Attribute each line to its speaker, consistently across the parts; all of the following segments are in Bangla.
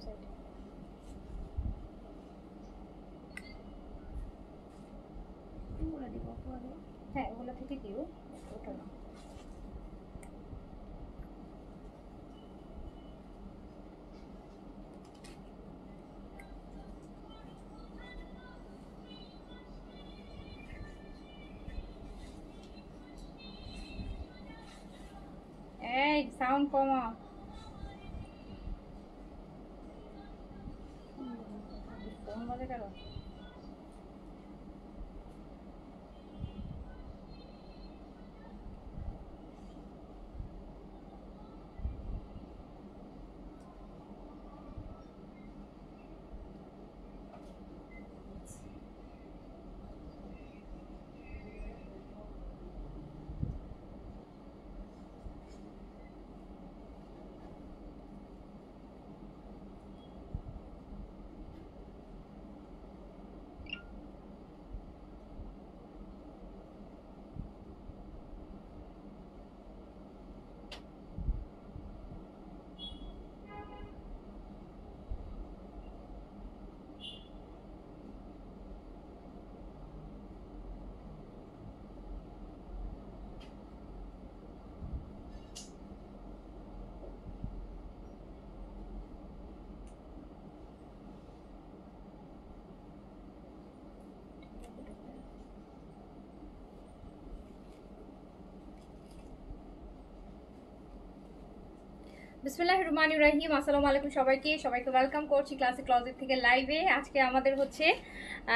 Speaker 1: সাইডে ওগুলো দিব পরে। হ্যাঁ ওগুলো থেকে দিও, ওটা না। এই সাউন্ড কমা। ফোন বাজে কেন? বিসমিল্লাহির রহমানির রহিম। আসসালামু আলাইকুম সবাইকে ওয়েলকাম করছি ক্লাসিক ক্লজেট থেকে লাইভে। আজকে আমাদের হচ্ছে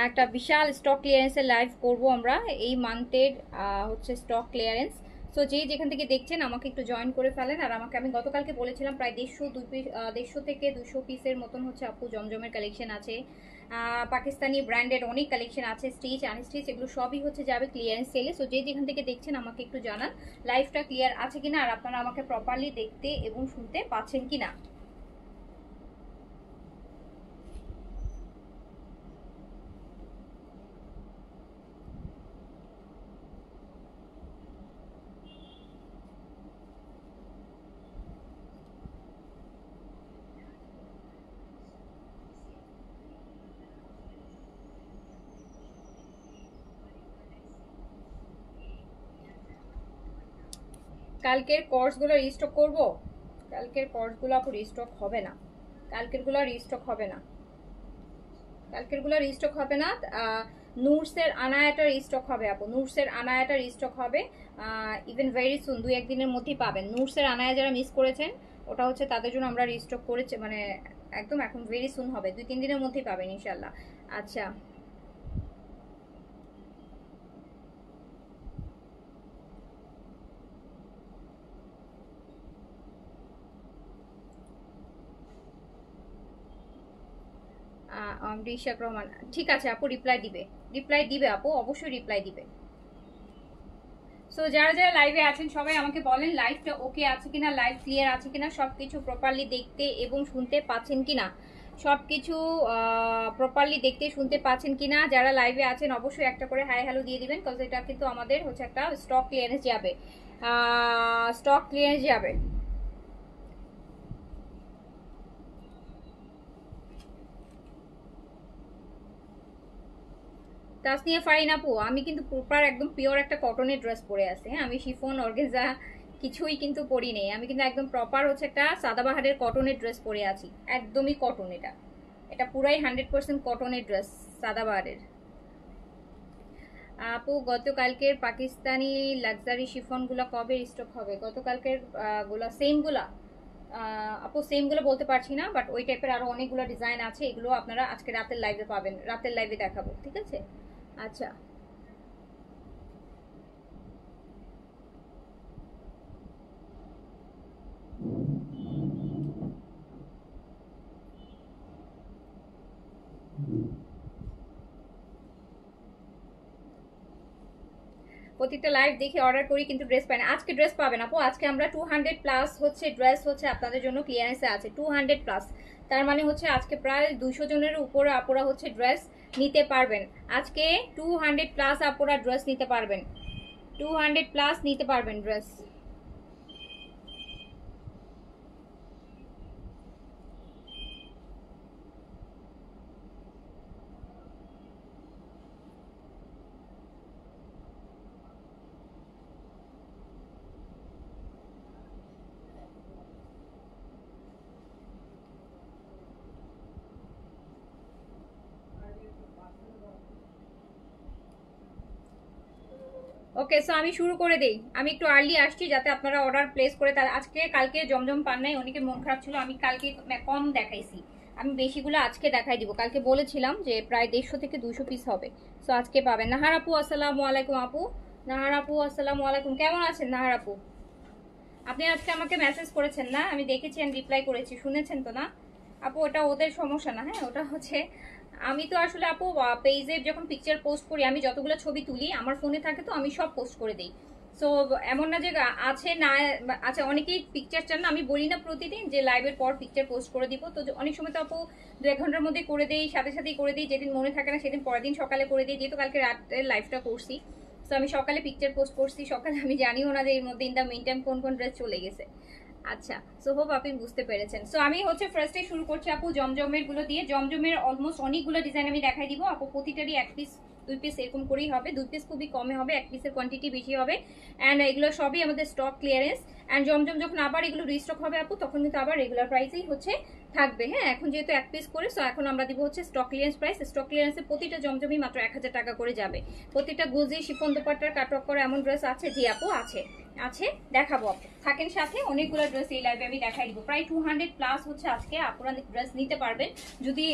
Speaker 1: একটা বিশাল স্টক ক্লিয়ারেন্সের লাইভ করব আমরা এই মান্থের হচ্ছে স্টক ক্লিয়ারেন্স। সো যেখান থেকে দেখছেন আমাকে একটু জয়েন করে ফেলেন। আর আমি গতকালকে বলেছিলাম প্রায় 150 থেকে 200 পিসের মতন হচ্ছে আপু জমজমের কালেকশন আছে, পাকিস্তানি ব্র্যান্ডেড অনেক কালেকশন আছে, স্টিচ আনস্টিচ এগুলো সবই হচ্ছে যাবে ক্লিয়ারেন্স সেলে। সো যেখান থেকে দেখছেন আমাকে একটু জানান লাইভটা ক্লিয়ার আছে কিনা, আর আপনারা আমাকে প্রপারলি দেখতে এবং শুনতে পাচ্ছেন কিনা। কালকের কোর্সগুলো রিস্টক করব, কালকের কোর্সগুলো আপু রিস্টক হবে না, কালকেরগুলো রিস্টক হবে না, কালকেরগুলো রিস্টক হবে না। নুরসের আনায়াটা রিস্টক হবে আপু, নুরসের আনায়াটা রিস্টক হবে ইভেন ভেরি সুন, 2-1 দিনের মধ্যেই পাবেন। নুরসের আনায়া যারা মিস করেছেন ওটা হচ্ছে তাদের জন্য আমরা রিস্টক করেছি, মানে একদম এখন ভেরি সুন হবে, 2-3 দিনের মধ্যেই পাবেন ইনশাল্লাহ। আচ্ছা রিশাক রহমান, ঠিক আছে আপু, রিপ্লাই দিবে আপু, অবশ্যই রিপ্লাই দিবে। সো যারা যারা লাইভে আছেন সবাই আমাকে বলেন লাইভটা ওকে আছে কিনা, লাইভ ক্লিয়ার আছে কিনা, সবকিছু প্রপারলি দেখতে এবং শুনতে পাচ্ছেন কিনা, সবকিছু প্রপারলি দেখতে শুনতে পাচ্ছেন কিনা। যারা লাইভে আছেন অবশ্যই একটা করে হাই হ্যালো দিয়ে দিবেন, কারণ এটা কিন্তু আমাদের হচ্ছে একটা স্টক ক্লিয়ারেন্স যাবে, স্টক ক্লিয়ারেন্স যাবে। তাসনিয়া ফারিন আপু, আমি কিন্তু প্রপার একদম পিওর একটা কটনের ড্রেস পরে আছি। হ্যাঁ, আমি শিফন অর্গেনজা কিছুই কিন্তু পরি নেই, আমি কিন্তু একদম প্রপার হচ্ছে একটা সাদাবাহারের কটনের ড্রেস পরে আছি, একদমই কটন। এটা এটা পুরাই 100% কটনের ড্রেস সাদাবাহারের। আপু গতকালকের পাকিস্তানি লাক্সারি শিফনগুলো কবে স্টক হবে? গতকালকের গুলা সেমগুলা আপু, সেমগুলো বলতে পারছি না, বাট ওই টাইপের আরো অনেকগুলো ডিজাইন আছে, এগুলো আপনারা আজকে রাতের লাইভে পাবেন, রাতের লাইভে দেখাবো, ঠিক আছে? আচ্ছা প্রতিটা লাইভ দেখে অর্ডার করি কিন্তু ড্রেস পাই না। আজকে ড্রেস পাবেন আপু, আজকে আমরা 200 প্লাস হচ্ছে ড্রেস হচ্ছে আপনাদের জন্য ক্লিয়ারেন্সে আছে, 200 প্লাস। তার মানে হচ্ছে আজকে প্রায় 200 জনের উপরে আপুরা হচ্ছে ড্রেস নিতে পারবেন। আজকে 200 প্লাস আপুরা ড্রেস নিতে পারবেন, 200 প্লাস নিতে পারবেন ড্রেস। ওকে, সো আমি শুরু করে দেই। আমি একটু আর্লি আসছি যাতে আপনারা অর্ডার প্লেস করে, তার আজকে কালকে জমজম পান নাই, অনেকের মন খারাপ ছিল, আমি কালকে কম দেখাইছি, আমি বেশিগুলো আজকে দেখাই দিব। কালকে বলেছিলাম যে প্রায় 150 থেকে 200 পিস হবে, সো আজকে পাবেন। নাহার আপু আসসালামু আলাইকুম। আপু নাহার আপু আসসালামু আলাইকুম, কেমন আছেন নাহার আপু? আপনি আজকে আমাকে মেসেজ করেছেন না, আমি দেখেছি, আমি রিপ্লাই করেছি, শুনেছেন তো না আপু? ওটা ওদের সমস্যা না, হ্যাঁ ওটা হচ্ছে, আমি তো আসলে আপু পেজে যখন পিকচার পোস্ট করি, আমি যতগুলো ছবি তুলি আমার ফোনে থাকে তো আমি সব পোস্ট করে দিই। সো এমন না যে আছে না আছে, অনেকেই পিকচার চান না, আমি বলি না প্রতিদিন যে লাইভের পর পিকচার পোস্ট করে দিব, তো অনেক সময় তো আপু 2-1 ঘন্টার মধ্যে করে দিই, সাথে সাথেই করে দিই, যেদিন মনে থাকে না সেদিন পরের দিন সকালে করে দিই, যেহেতু কালকে রাতের লাইভটা করছি। সো আমি সকালে পিকচার পোস্ট করছি, সকালে আমি জানিও না যে এর মধ্যে ইন দ্য মেইন টাইম কোন কোন ড্রেস চলে গেছে। আচ্ছা, সো হোপ আপনি বুঝতে পেরেছেন। সো আমি হচ্ছে ফার্স্টে শুরু করছি আপু জমজমের গুলো দিয়ে। জমজমের অলমোস্ট অনেকগুলো ডিজাইন আমি দেখাই দিব আপু, প্রতিটারই 1 পিস 2 পিস এরকম করেই হবে, 2 পিস খুবই কমে হবে, 1 পিসের কোয়ান্টিটি বেশি হবে। অ্যান্ড এগুলো সবই আমাদের স্টক ক্লিয়ারেন্স। অ্যান্ড জমজম যখন আবার এগুলো রিস্টক হবে আপু, তখন কিন্তু আবার রেগুলার প্রাইসেই হচ্ছে থাকবে। হ্যাঁ, এখন যেহেতু 1 পিস করে, সো এখন আমরা দিব হচ্ছে স্টক ক্লিয়ারেন্স প্রাইস। স্টক ক্লিয়ারেন্সে প্রতিটা জমজমই মাত্র 1000 টাকা করে যাবে। প্রতিটা গুজি শিফন দোপাট্টার কাটওয়ার্ক করা এমন ড্রেস আছে, জি আপু আছে, আছে দেখাবো আপু, থাকেন সাথে। অনেকগুলো ড্রেস এই লাইভে আমি দেখাই দিব, প্রায় 200 প্লাস হচ্ছে আজকে আপনারা ড্রেস নিতে পারবেন যদি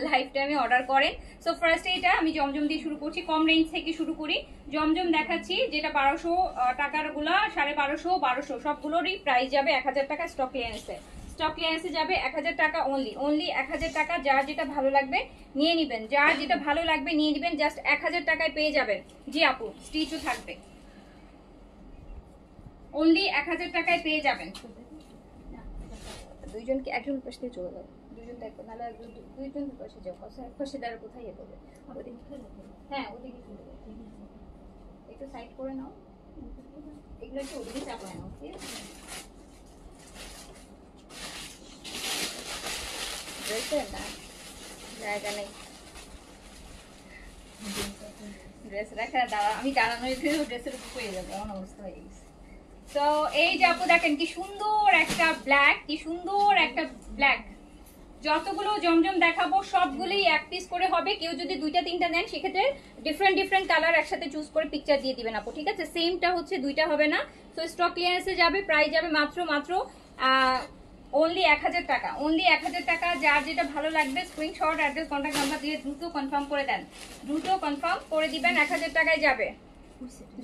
Speaker 1: লাইভ টাইমে অর্ডার করেন। সো ফার্স্টে এটা আমি জমজম দিয়ে শুরু করছি, কম রেঞ্জ থেকে শুরু করি। জমজম দেখাচ্ছি যেটা 1200 টাকার গুলা, 1250, 1200 সবগুলোরই প্রাইস যাবে 1000 টাকা স্টক ক্লিয়ারেন্সে। স্টক ক্লিয়ারেন্সে যাবে 1000 টাকা অনলি, অনলি 1000 টাকা। যার যেটা ভালো লাগবে নিয়ে নিবেন, যার যেটা ভালো লাগবে নিয়ে নিবেন, জাস্ট 1000 টাকায় পেয়ে যাবেন। জি আপু, স্টিচও থাকবে, অনলি 1000 টাকায় পেয়ে যাবেন। দুইজনকে একজন পাশে দিয়ে চলে যাবে, দুইজন দেখো, নাহলে দুইজন পাশে যাও, এক পাশে দাঁড়া কোথায় ইয়ে করবে। হ্যাঁ ওদিকে চলে যাবে, একটু সাইড করে নাও, এগুলো একটু ওদিকে চাপায় নাও, ঠিক আছে? ড্রেসের না জায়গা নেই, ড্রেস রাখা দাঁড়া, আমি দাঁড়ানো ড্রেসের উপর পেয়ে যাবে, এমন অবস্থা হয়ে গেছে। তো এই যে আপু দেখেন কি সুন্দর একটা ব্ল্যাক, কি সুন্দর একটা ব্ল্যাক। যতগুলো জমজম দেখাবো সবগুলোই 1 পিস করে হবে। কেউ যদি 2টা 3টা নেন সেক্ষেত্রে ডিফারেন্ট ডিফারেন্ট কালার একসাথে চুজ করে পিকচার দিয়ে দিবেন আপু, ঠিক আছে? সেমটা হচ্ছে 2টা হবে না। তো স্টক ক্লিয়ারেন্সে যাবে, প্রাইস যাবে মাত্র মাত্র অনলি 1000 টাকা, অনলি 1000 টাকা। যার যেটা ভালো লাগবে স্ক্রিনশট, অ্যাড্রেস, কন্ট্যাক্ট নাম্বার দিয়ে দ্রুত কনফার্ম করে দেন, দ্রুত কনফার্ম করে দিবেন, 1000 টাকায় যাবে।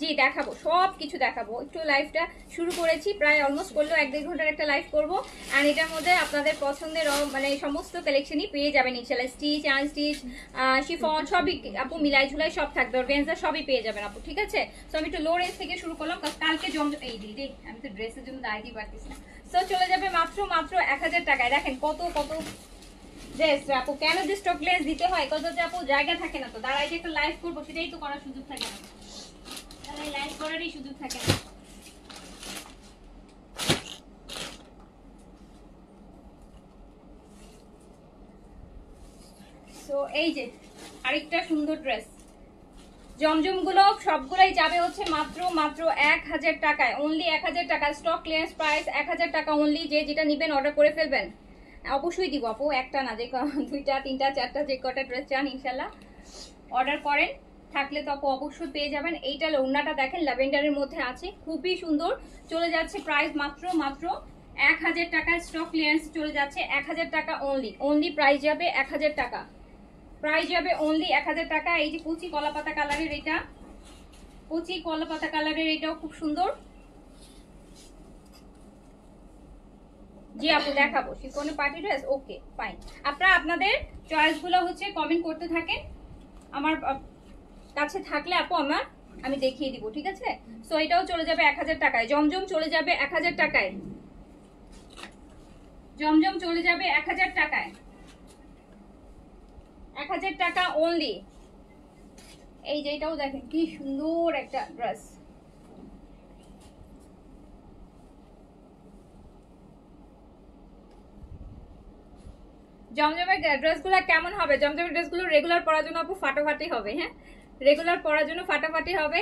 Speaker 1: জি দেখাবো, সব কিছু দেখাবো। একটু লাইভটা শুরু করেছি, প্রায় অলমোস্ট করলেও 1-1.5 ঘন্টার একটা লাইভ করবো। আর এটার মধ্যে আপনাদের পছন্দের মানে সমস্ত কালেকশনই পেয়ে যাবেন ইনশাল্লাহ। স্টিচ, আনস্টিচ, শিফন সবই আপু, মিলাই ঝুলাই সব থাকবে, অর্গানজা সবই পেয়ে যাবেন আপু, ঠিক আছে? সো আমি একটু লো রেঞ্জ থেকে শুরু করলাম, কালকে জমজম এই দিদি আমি তো ড্রেসের জন্য দাঁড়াইতে পারতেছি না। সো চলে যাবে মাত্র মাত্র 1000 টাকায়। দেখেন কত কত ড্রেস আপু, কেন যে স্টক ক্লিয়ারেন্স দিতে হয়, কত যে আপু জায়গা থাকে না, তো দাঁড়াই যে একটা লাইভ করবো সেটাই তো করার সুযোগ থাকে না, লাইভ করারই সুযোগ থাকে না। সো এই যে আরেকটা সুন্দর ড্রেস, জমজম গুলো সবগুলাই যাবে হচ্ছে মাত্র মাত্র 1000 টাকায়, অনলি 1000 টাকা। স্টক ক্লিয়ারেন্স প্রাইস 1000 টাকা অনলি। যে যেটা নিবেন অর্ডার করে ফেলবেন, অবশ্যই দিব আপু, একটা না, যে 2টা 3টা 4টা যে কটা ড্রেস চান ইনশাল্লাহ অর্ডার করেন, থাকলে তো আপু অবশ্যই পেয়ে যাবেন। এইটা ওড়নাটা দেখেন ল্যাভেন্ডারের মধ্যে আছে, খুবই সুন্দর। চলে যাচ্ছে প্রাইস মাত্র মাত্র 1000 টাকা, স্টক ক্লিয়ারেন্স চলে যাচ্ছে 1000 টাকা অনলি, অনলি প্রাইস যাবে 1000 টাকা, প্রাইস যাবে অনলি 1000 টাকা। এই যে কুচি কলাপাতা কালারের, এটা কুচি কলাপাতা কালারের, এটাও খুব সুন্দর। জি আপু দেখাবো শিফনের পার্টি ড্রেস, ওকে ফাইন। আপনারা আপনাদের চয়েস গুলো হচ্ছে কমেন্ট করতে থাকেন, আমার কাছে থাকলে আপু আমি দেখিয়ে দিব, ঠিক আছে? সো এটাও চলে যাবে 1000 টাকায়, জমজম চলে যাবে 1000 টাকায়, জমজম চলে যাবে 1000 টাকায়, 1000 টাকা অনলি। এই যে এটাও দেখেন কি সুন্দর একটা ড্রেস, জমজমের ড্রেসগুলো কেমন হবে? জমজমের ড্রেসগুলো রেগুলার পরার জন্য আপু ফাটাফাটি হবে, হ্যাঁ রেগুলার পরার জন্য ফাটাফাটি হবে।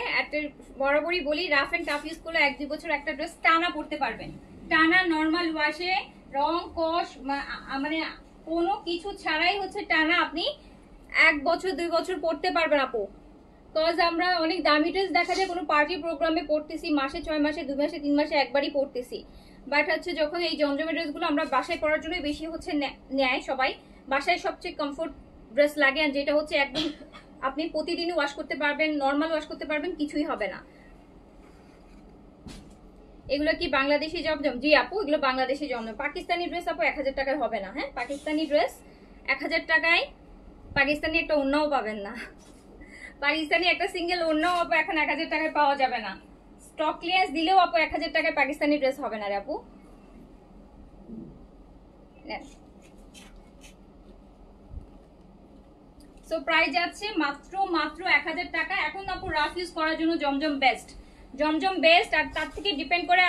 Speaker 1: বরাবরই বলি রাফ এন্ড টাফ ইউজ করলে 1-2 বছর একটা ড্রেস টানা পড়তে পারবেন, টানা নর্মাল ওয়াশে রং কষ মানে কোনো কিছু ছাড়াই হচ্ছে টানা আপনি 1 বছর 2 বছর পড়তে পারবেন আপু, কজ আমরা অনেক দামি ড্রেস দেখা যায় কোনো পার্টি প্রোগ্রামে পড়তেছি, মাসে 6 মাসে 2 মাসে 3 মাসে একবারই পড়তেছি। বাট হচ্ছে যখন এই জমজমের ড্রেসগুলো আমরা বাসায় পরার জন্য বেশি হচ্ছে নেয় সবাই। বাসায় সবচেয়ে কমফোর্ট ড্রেস লাগে, আর যেটা হচ্ছে একদম আপনি প্রতিদিনই ওয়াশ করতে পারবেন, নর্মাল ওয়াশ করতে পারবেন, কিছুই হবে না। এগুলো কি বাংলাদেশি জমজম? জি আপু, এগুলো বাংলাদেশি জমজম। পাকিস্তানি ড্রেস আপু 1000 টাকায় হবে না। হ্যাঁ, পাকিস্তানি ড্রেস 1000 টাকায় পাকিস্তানি একটা ওড়নাও পাবেন না। পাকিস্তানি একটা সিঙ্গেল ওড়নাও আপু এখন 1000 টাকায় পাওয়া যাবে না। স্টক ক্লিয়ারেন্স দিলেও আপু 1000 টাকায় পাকিস্তানি ড্রেস হবে না রে আপু। সো প্রাইস যাচ্ছে মাত্র 1000 টাকা। এখন আপু রাফ ইউজ করার জন্য জমজম বেস্ট, জমজম বেস্ট। আর তার থেকে ডিপেন্ড করে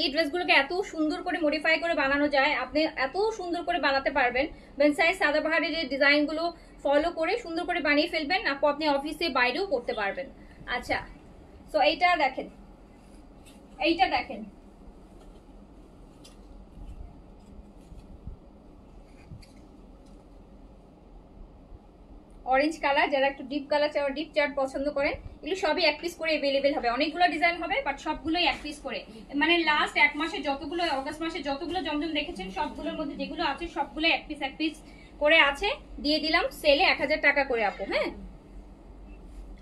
Speaker 1: এই ড্রেসগুলোকে এত সুন্দর করে মডিফাই করে বানানো যায়, আপনি এত সুন্দর করে বানাতে পারবেন। বেনসাই সাদাবাহারের যে ডিজাইনগুলো ফলো করে সুন্দর করে বানিয়ে ফেলবেন আপু, আপনি অফিসে বাইরেও করতে পারবেন। আচ্ছা, সো এইটা দেখেন, এইটা দেখেন, অরেঞ্জ কালার। যারা একটু ডিপ কালার চাও, ডিপ চার্ট পছন্দ করেন, এগুলো সবই এক পিস করে अवेलेबल হবে। অনেকগুলো ডিজাইন হবে বাট সবগুলোই এক পিস করে। মানে লাস্ট এক মাসে যতগুলো, অগস্ট মাসে যতগুলো জমজম দেখেছেন সবগুলোর মধ্যে যেগুলো আছে সবগুলো এক পিস করে আছে। দিয়ে দিলাম সেলে 1000 টাকা করে আপু। হ্যাঁ,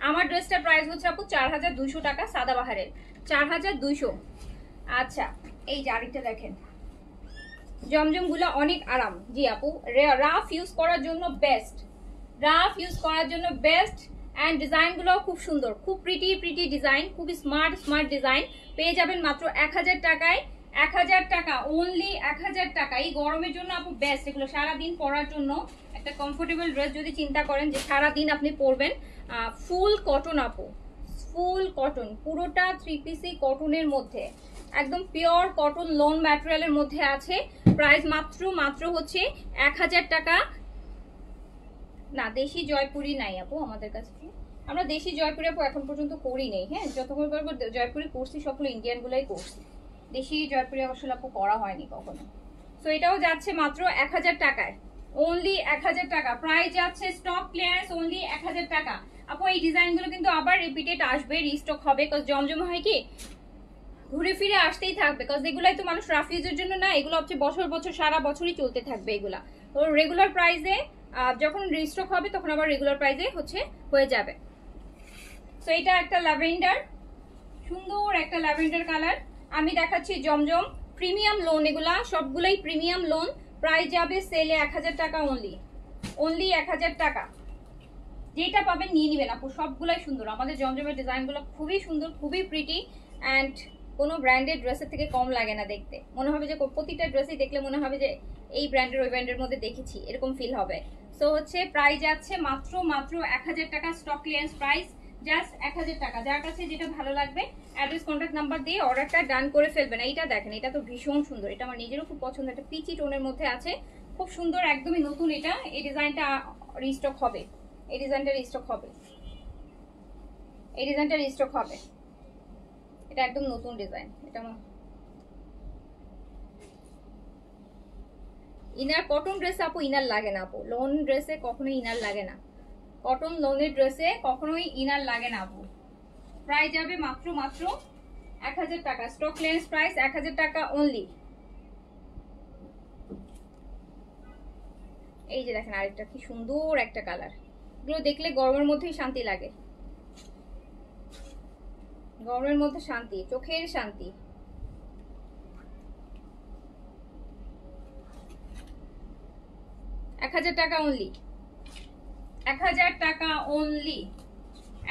Speaker 1: আমার ড্রেসটার প্রাইস হচ্ছে আপু 4200 টাকা, সাদাবাহারের 4200। আচ্ছা, এই যে আরেকটা দেখেন, জমজমগুলো অনেক আরাম। জি আপু, রাফ ইউজ করার জন্য বেস্ট, রাফ ইউজ করার জন্য বেস্ট। অ্যান্ড ডিজাইনগুলো খুব সুন্দর, খুব প্রিটি ডিজাইন, খুবই স্মার্ট ডিজাইন। পেয়ে যাবেন মাত্র 1000 টাকায়। 1000 টাকা, অনলি 1000 টাকা। এই গরমের জন্য আপু বেস্ট, এগুলো সারাদিন পরার জন্য একটা কমফোর্টেবল ড্রেস যদি চিন্তা করেন যে সারাদিন আপনি পরবেন। ফুল কটন আপু, ফুল কটন, পুরোটা 3 পিসি কটনের মধ্যে, একদম পিওর কটন লোন ম্যাটেরিয়ালের মধ্যে আছে। প্রাইস মাত্র হচ্ছে 1000 টাকা। না, দেশি জয়পুরি নাই আপু আমাদের কাছে। আমরা দেশি জয়পুরি আপু এখন পর্যন্ত করি নেই। হ্যাঁ, যতক্ষণ পর্ব জয়পুরি করছি সবগুলো ইন্ডিয়ান গুলাই করছি, দেশি জয়পুরি আসলে আপু করা হয়নি কখনো। সো এটাও যাচ্ছে মাত্র 1000 টাকায়, অনলি 1000 টাকা। প্রাইস যাচ্ছে স্টক ক্লিয়ারেন্স অনলি 1000 টাকা আপু। এই ডিজাইনগুলো কিন্তু আবার রিপিটেড আসবে, রিস্টক হবে। কজ জমজম হয় কি ঘুরে ফিরে আসতেই থাকবে, কজ এগুলাই তো মানুষ রাফ ইউজের জন্য না, এগুলো হচ্ছে বছর সারা বছরই চলতে থাকবে এগুলা। তো রেগুলার প্রাইসে যখন রিস্টক হবে তখন আবার রেগুলার প্রাইসে হচ্ছে হয়ে যাবে। সো এটা একটা ল্যাভেন্ডার, সুন্দর একটা ল্যাভেন্ডার কালার। আমি দেখাচ্ছি জমজম প্রিমিয়াম লোন, এগুলা সবগুলাই প্রিমিয়াম লোন। প্রাইস যাবে সেলে 1000 টাকা অনলি, অনলি 1000 টাকা। যেটা পাবেন নিয়ে নেবেন আপু, সবগুলাই সুন্দর। আমাদের জমজমের ডিজাইনগুলো খুবই সুন্দর, খুবই প্রিটি। অ্যান্ড কোনো ব্র্যান্ডেড ড্রেসের থেকে কম লাগে না দেখতে, মনে হবে যে প্রতিটা ড্রেসই দেখলে মনে হবে যে এই ব্র্যান্ডের ওই ব্র্যান্ডের মধ্যে দেখেছি, এরকম ফিল হবে। সো হচ্ছে প্রাইস যাচ্ছে মাত্র 1000 টাকা, স্টক ক্লিয়ারেন্স প্রাইস জাস্ট 1000 টাকা। যার কাছে যেটা ভালো লাগবে অ্যাড্রেস কন্ট্যাক্ট নাম্বার দিয়ে অর্ডারটা ডান করে ফেলবেন। এইটা দেখেন, এটা তো ভীষণ সুন্দর, এটা আমার নিজেরও খুব পছন্দ। একটা পিচি টোনের মধ্যে আছে, খুব সুন্দর, একদমই নতুন। এটা এই ডিজাইনটা রিস্টক হবে, এই ডিজাইনটা রিস্টক হবে, এই ডিজাইনটা রিস্টক হবে। এটা একদম নতুন ডিজাইন। এটা ইনার কটন ড্রেসে আপু ইনার লাগে না আপু, লোন ড্রেসে কখনোই ইনার লাগে না, কটন লোনের ড্রেসে কখনোই ইনার লাগে না আপু। প্রাইস যাবে মাত্র 1000 টাকা, স্টক ক্লিয়ারেন্স প্রাইস 1000 টাকা অনলি। এই যে দেখেন আরেকটা কি সুন্দর একটা কালার, এগুলো দেখলে গরমের মধ্যেই শান্তি লাগে, গরমের মধ্যে শান্তি, চোখের শান্তি। এক 1000 টাকা অনলি, 1000 টাকা অনলি,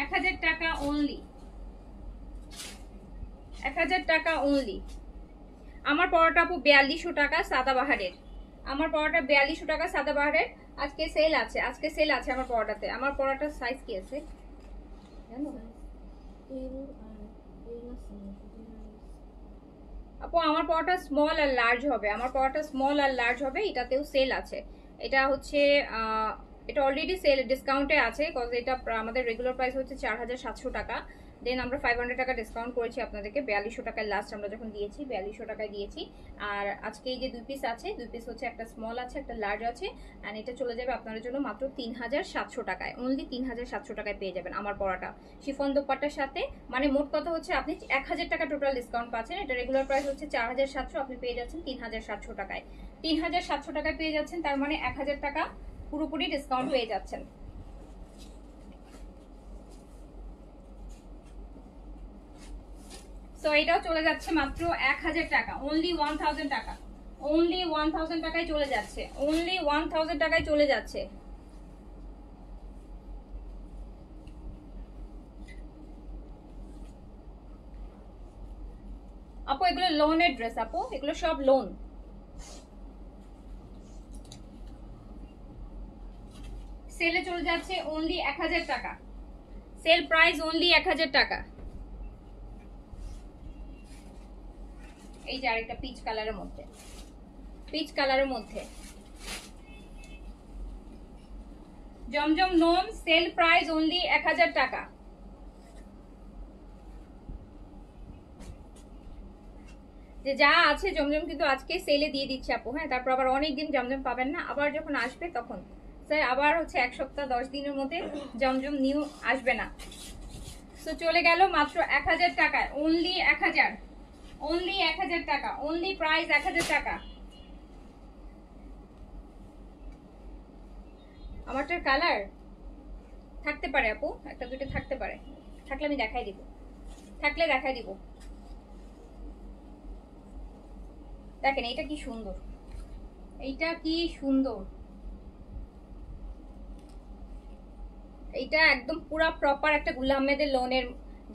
Speaker 1: 1000 টাকা অনলি, 1000 টাকা অনলি। আমার পরোটা আপু 4200 টাকা সাদাবাহারের, আমার পরোটা 4200 টাকা সাদাবাহারের। আজকে সেল আছে, আজকে সেল আছে আমার পরোটাতে। আমার পরোটার সাইজ কি আছে জানো আপু? আমার পরোটা স্মল আর লার্জ হবে, আমার পরোটা স্মল আর লার্জ হবে, এটাতেও সেল আছে। এটা হচ্ছে এটা অলরেডি সেল ডিসকাউন্টে আছে, কজ এটা আমাদের রেগুলার প্রাইস হচ্ছে 4700 টাকা। দেন আমরা 500 টাকা ডিসকাউন্ট করেছি আপনাদেরকে, 4200 টাকায় লাস্ট আমরা যখন দিয়েছি 4200 টাকায় দিয়েছি। আর আজকে এই যে 2 পিস আছে, 2 পিস হচ্ছে একটা স্মল আছে একটা লার্জ আছে, অ্যান্ড এটা চলে যাবে আপনাদের জন্য মাত্র 3700 টাকায়। অনলি 3700 টাকায় পেয়ে যাবেন আমার পরাটা শিফন দোপাট্টার সাথে। মানে মোট কথা হচ্ছে আপনি 1000 টাকা টোটাল ডিসকাউন্ট পাচ্ছেন। এটা রেগুলার প্রাইস হচ্ছে 4700, আপনি পেয়ে যাচ্ছেন 3700 টাকায়। 3700 টাকায় পেয়ে যাচ্ছেন, তার মানে 1000 টাকা পুরোপুরি ডিসকাউন্ট পেয়ে যাচ্ছেন। সো এটাও চলে যাচ্ছে মাত্র 1000 টাকা, অনলি 1000 টাকা, অনলি 1000 টাকায় চলে যাচ্ছে, অনলি 1000 টাকায় চলে যাচ্ছে। আপু এগুলো লোনের ড্রেস, আপু এগুলো সব লোন। সেলে চলে যাচ্ছে অনলি 1000 টাকা, সেল প্রাইস অনলি 1000 টাকা। এই যে আরেকটা পিচ কালারের মধ্যে, পিচ কালারের মধ্যে জমজম নোম, সেল প্রাইস অনলি 1000 টাকা। যে যা আছে জমজম কিন্তু আজকে সেলে দিয়ে দিচ্ছে আপু, হ্যাঁ। তারপর আবার অনেকদিন জমজম পাবেন না, আবার যখন আসবে তখন স্যার আবার হচ্ছে 1 সপ্তাহ 10 দিনের মধ্যে জমজম নিউ আসবে না। তো চলে গেল মাত্র 1000 টাকায়, অনলি 1000, অনলি 1000 টাকা, অনলি প্রাইস 1000 টাকা। আমারটার কালার থাকতে পারে আপু, একটা দুটো থাকতে পারে, থাকলে আমি দেখাই দিব, থাকলে দেখাই দিব। দেখেন এইটা কি সুন্দর, এইটা কি সুন্দর, এইটা একদম পুরা প্রপার একটা গুল আহমেদের লোনের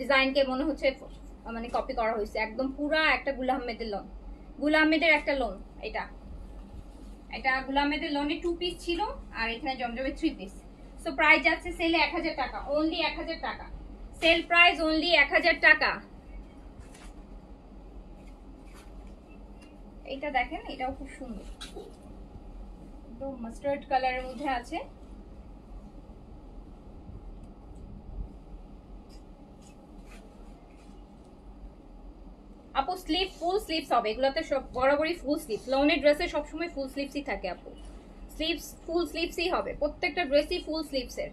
Speaker 1: ডিজাইনকে মনে হচ্ছে মানে কপি করা হয়েছে, একদম পুরা একটা গুল আহমেদের লোন, গুল আহমেদের একটা লোন। এটা এটা গুল আহমেদের লোনে 2 পিস ছিল, আর এখানে জমজমে 3 পিস। সো প্রাইস যাচ্ছে সেলে 1000 টাকা, অনলি 1000 টাকা, সেল প্রাইস অনলি 1000 টাকা। এটা দেখেন, এটাও খুব সুন্দর, একদম মাস্টার্ড কালারের মধ্যে আছে। আপু স্লিভ ফুল স্লিভস হবে, এগুলোতে সব বরাবরই ফুল স্লিভস, লোনের ড্রেসে সবসময় ফুল স্লিভসই থাকে আপু, স্লিভস ফুল স্লিভসই হবে, প্রত্যেকটা ড্রেসই ফুল স্লিভসের।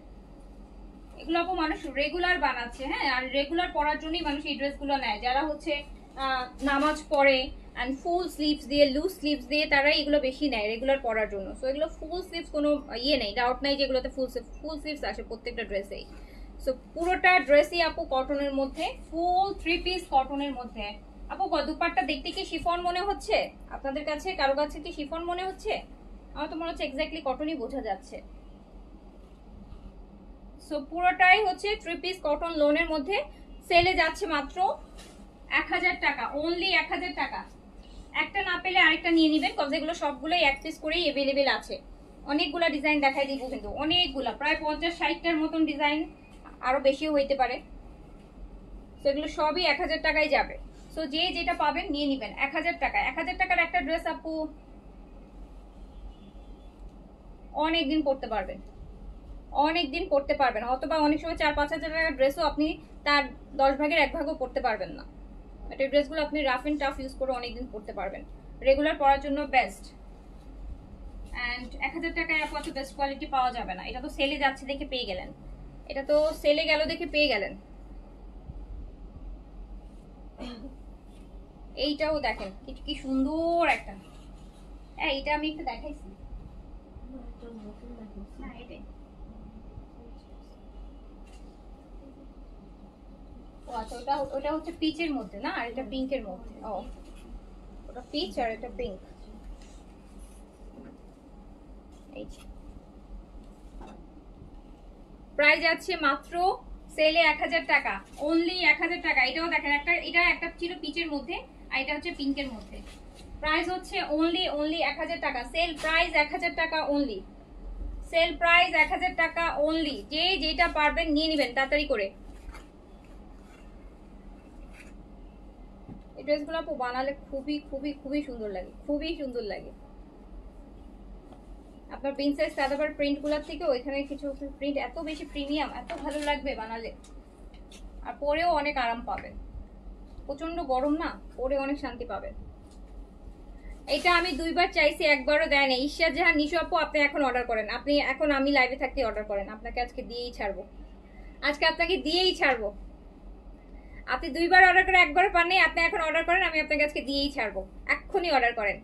Speaker 1: এগুলো আপু মানুষ রেগুলার বানাচ্ছে, হ্যাঁ, আর রেগুলার পরার জন্যই মানুষ এই ড্রেসগুলো নেয়, যারা হচ্ছে নামাজ পড়ে অ্যান্ড ফুল স্লিভস দিয়ে লুজ স্লিভস দিয়ে তারাই এগুলো বেশি নেয় রেগুলার পরার জন্য। সো এগুলো ফুল স্লিভস কোনো ইয়ে নেই, ডাউট নাই যেগুলোতে ফুল স্লিভস আসে প্রত্যেকটা ড্রেসেই। সো পুরোটা ড্রেসই আপু কটনের মধ্যে, ফুল 3 পিস কটনের মধ্যে। আপু দুপাট্টা দেখতে কি শিফন মনে হচ্ছে আপনাদের কাছে, কারো কাছে কি শিফন মনে হচ্ছে? আমার তো মনে হচ্ছে এক্স্যাক্টলি কটনই বোঝা যাচ্ছে। সো পুরোটাই হচ্ছে 3 পিস কটন লোনের মধ্যে, সেলে যাচ্ছে মাত্র 1000 টাকা, অনলি 1000 টাকা। একটা না পেলে আরেকটা নিয়ে নেবেন, কজ এগুলো সবগুলোই 1 পিস করেই অ্যাভেলেবেল আছে। অনেকগুলা ডিজাইন দেখাই দিব কিন্তু, অনেকগুলা, প্রায় 50-60টার মতন ডিজাইন, আরো বেশিও হইতে পারে। তো এগুলো সবই 1000 টাকায় যাবে। সো যে যেটা পাবেন নিয়ে নেবেন 1000 টাকা। 1000 টাকার একটা ড্রেস আপু অনেকদিন পরতে পারবেন, অনেকদিন পরতে পারবেন, অথবা অনেক সময় 4-5 হাজার টাকার ড্রেসও আপনি তার 10 ভাগের 1 ভাগও পরতে পারবেন না। এটা ড্রেসগুলো আপনি রাফ এন্ড টাফ ইউজ করে অনেকদিন পরতে পারবেন, রেগুলার পরার জন্য বেস্ট। অ্যান্ড 1000 টাকায় আপু এত বেস্ট কোয়ালিটি পাওয়া যাবে না। এটা তো সেলে যাচ্ছে দেখে পেয়ে গেলেন, এটা তো সেলে গেল দেখে পেয়ে গেলেন। এইটাও দেখেন কি সুন্দর একটা, এইটা আমি একটু দেখাইছি না, এটাই। ও আচ্ছা, ওটা হচ্ছে পিচের মধ্যে না, আর এটা পিঙ্কের মধ্যে। ও ওটা পিচ আর এটা পিঙ্ক। এই প্রাইস আছে মাত্র সেলে 1000 টাকা, অনলি 1000 টাকা। এটাও দেখেন, এটা একটা ছিল পিচের মধ্যে, আর এটা হচ্ছে পিঙ্কের মধ্যে। প্রাইস হচ্ছে অনলি 1000 টাকা, সেল প্রাইস 1000 টাকা অনলি, সেল প্রাইস 1000 টাকা অনলি। যে যেটা পারবেন নিয়ে নেবেন তাড়াতাড়ি করে। এই ড্রেসগুলো আপু বানালে খুবই খুবই খুবই সুন্দর লাগে, খুবই সুন্দর লাগে। আপনার প্রিন্সেস সাদাবার প্রিন্টগুলোর থেকে ওইখানে কিছু প্রিন্ট এত বেশি প্রিমিয়াম, এত ভালো লাগবে বানালে, আর পরেও অনেক আরাম পাবেন। প্রচন্ড গরম না, পরে অনেক শান্তি পাবেন। এটা আমি 2বার চাইছি, একবারও দেয় না। ঈশ্বর জাহান নিশু আপু, আপনি এখন অর্ডার করেন, আপনি এখন আমি লাইভে থাকতে অর্ডার করেন, আপনাকে আজকে দিয়েই ছাড়বো, আজকে আপনাকে দিয়েই ছাড়বো। আপনি 2বার অর্ডার করে একবারও পাননি, আপনি এখন অর্ডার করেন, আমি আপনাকে আজকে দিয়েই ছাড়বো। এক্ষুনি অর্ডার করেন,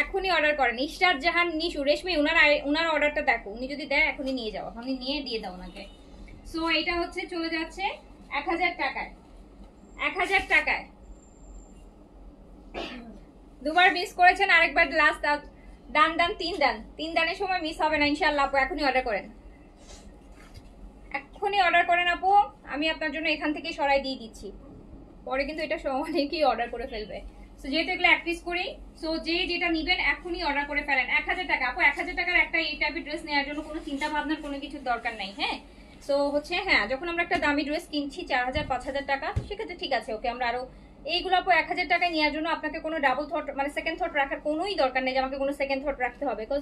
Speaker 1: এখনই অর্ডার করেন। ঈশ্বর জাহান নিশু রেশমি, উনার অর্ডারটা দেখো, উনি যদি দেয় এখনই নিয়ে যাও, আপনি নিয়ে দিয়ে দাও ওনাকে। সো এটা হচ্ছে চলে যাচ্ছে 1000 টাকায়, 1000 টাকায়। 2বার মিস করেছেন, আরেকবার লাস্ট ডান 3 দানের সময় মিস হবে না ইনশাআল্লাহ আপু। এখনই অর্ডার করেন, এখনই অর্ডার করেন আপু, আমি আপনার জন্য এখান থেকে সরাই দিয়ে দিচ্ছি, পরে কিন্তু এটা অনেকেই অর্ডার করে ফেলবে। সো যেহেতু এগুলো এক পিস করি, সো যে যেটা নিবেন এখনই অর্ডার করে ফেলেন। 1000 টাকা আপু, 1000 টাকার একটা এই টাইপের ড্রেস নেওয়ার জন্য কোনো চিন্তা ভাবনার কোনো কিছুর দরকার নাই। হ্যাঁ, সো হচ্ছে হ্যাঁ, যখন আমরা একটা দামি ড্রেস কিনছি 4000 5000 টাকা, সেক্ষেত্রে ঠিক আছে, ওকে আমরা আরো এইগুলো আপু 1000 টাকায় নেওয়ার জন্য আপনাকে কোনো ডাবল থট মানে সেকেন্ড থট রাখার কোনোই দরকার নেই যে আমাকে কোনো সেকেন্ড থট রাখতে হবে, বিকজ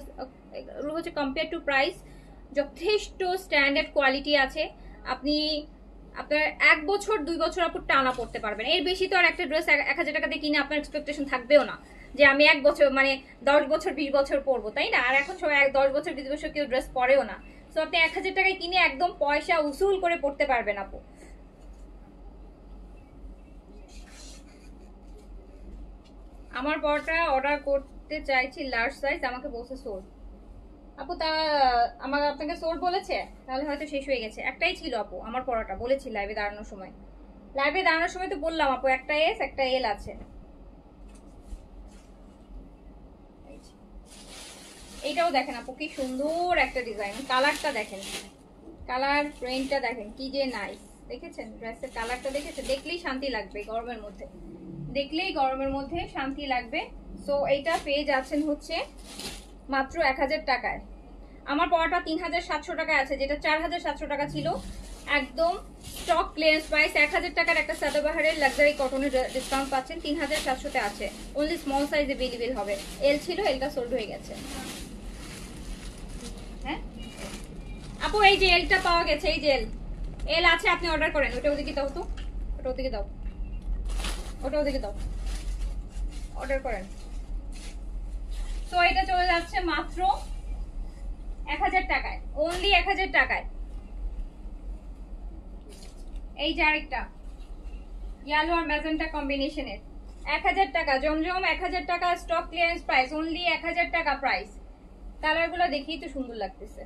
Speaker 1: এগুলো হচ্ছে কম্পেয়ার টু প্রাইস যথেষ্ট স্ট্যান্ডার্ড কোয়ালিটি আছে। আপনি আপনার 1 বছর 2 বছর আপু টানা পড়তে পারবেন, এর বেশি তো আর একটা ড্রেস 1000 টাকা দিয়ে কিনে আপনার এক্সপেকটেশন থাকবেও না যে আমি 1 বছর মানে 10 বছর 20 বছর পরবো, তাই না? আর এখন সবাই 10 বছর 20 বছর কেউ ড্রেস পরেও না। সো আপনি 1000 টাকায় কিনে একদম পয়সা উসুল করে পড়তে পারবেন আপু। আমার পরটা অর্ডার করতে চাইছি লার্জ সাইজ, আমাকে বলছে সোল আপু। তা আমাকে আপনাকে সোল বলেছে, তাহলে হয়তো শেষ হয়ে গেছে। একটাই ছিল আপু আমার পরটা, বলেছি লাইভে দাঁড়ানোর সময়, লাইভে দাঁড়ানোর সময় তো বললাম আপু একটা এস একটা এল আছে। এইটাও দেখেন আপু, কি সুন্দর একটা ডিজাইন, কালারটা দেখেন, কালার প্রিন্টটা দেখেন কি যে নাইস। দেখেছেন ড্রেসের কালারটা, দেখেছেন? দেখলেই শান্তি লাগবে গরমের মধ্যে, দেখলেই গরমের মধ্যে শান্তি লাগবে। সো এইটা পেয়ে যাচ্ছেন হচ্ছে মাত্র 1000 টাকায়। আমার পড়াটা 3700 টাকায় আছে, যেটা 4700 টাকা ছিল। একদম স্টক ক্লিয়ারেন্স প্রাইস, 1000 টাকার একটা সাদাবাহারের লাক্সারি কটনের ডিসকাউন্ট পাচ্ছেন, 3700-তে আছে। অনলি স্মল সাইজ এভেলেবেল হবে। এল ছিল, এলটা সোল্ড হয়ে গেছে। হ্যাঁ আপু, এই যে এলটা পাওয়া গেছে, এই যে এল আছে, আপনি অর্ডার করেন। ওটা ওদিকে দাও তো, ওটা ওদিকে দাও, ওটা ওদিকে দাও, অর্ডার করেন। তো এটা চলে যাচ্ছে মাত্র 1000 টাকায়, অনলি 1000 টাকায়। এই যে আরেকটা ইয়েলো আর ম্যাজেন্টা কম্বিনেশনের, 1000 টাকা জমজম, 1000 টাকা স্টক ক্লিয়ারেন্স প্রাইস, অনলি 1000 টাকা প্রাইস। কালারগুলো দেখেই তো সুন্দর লাগতেছে।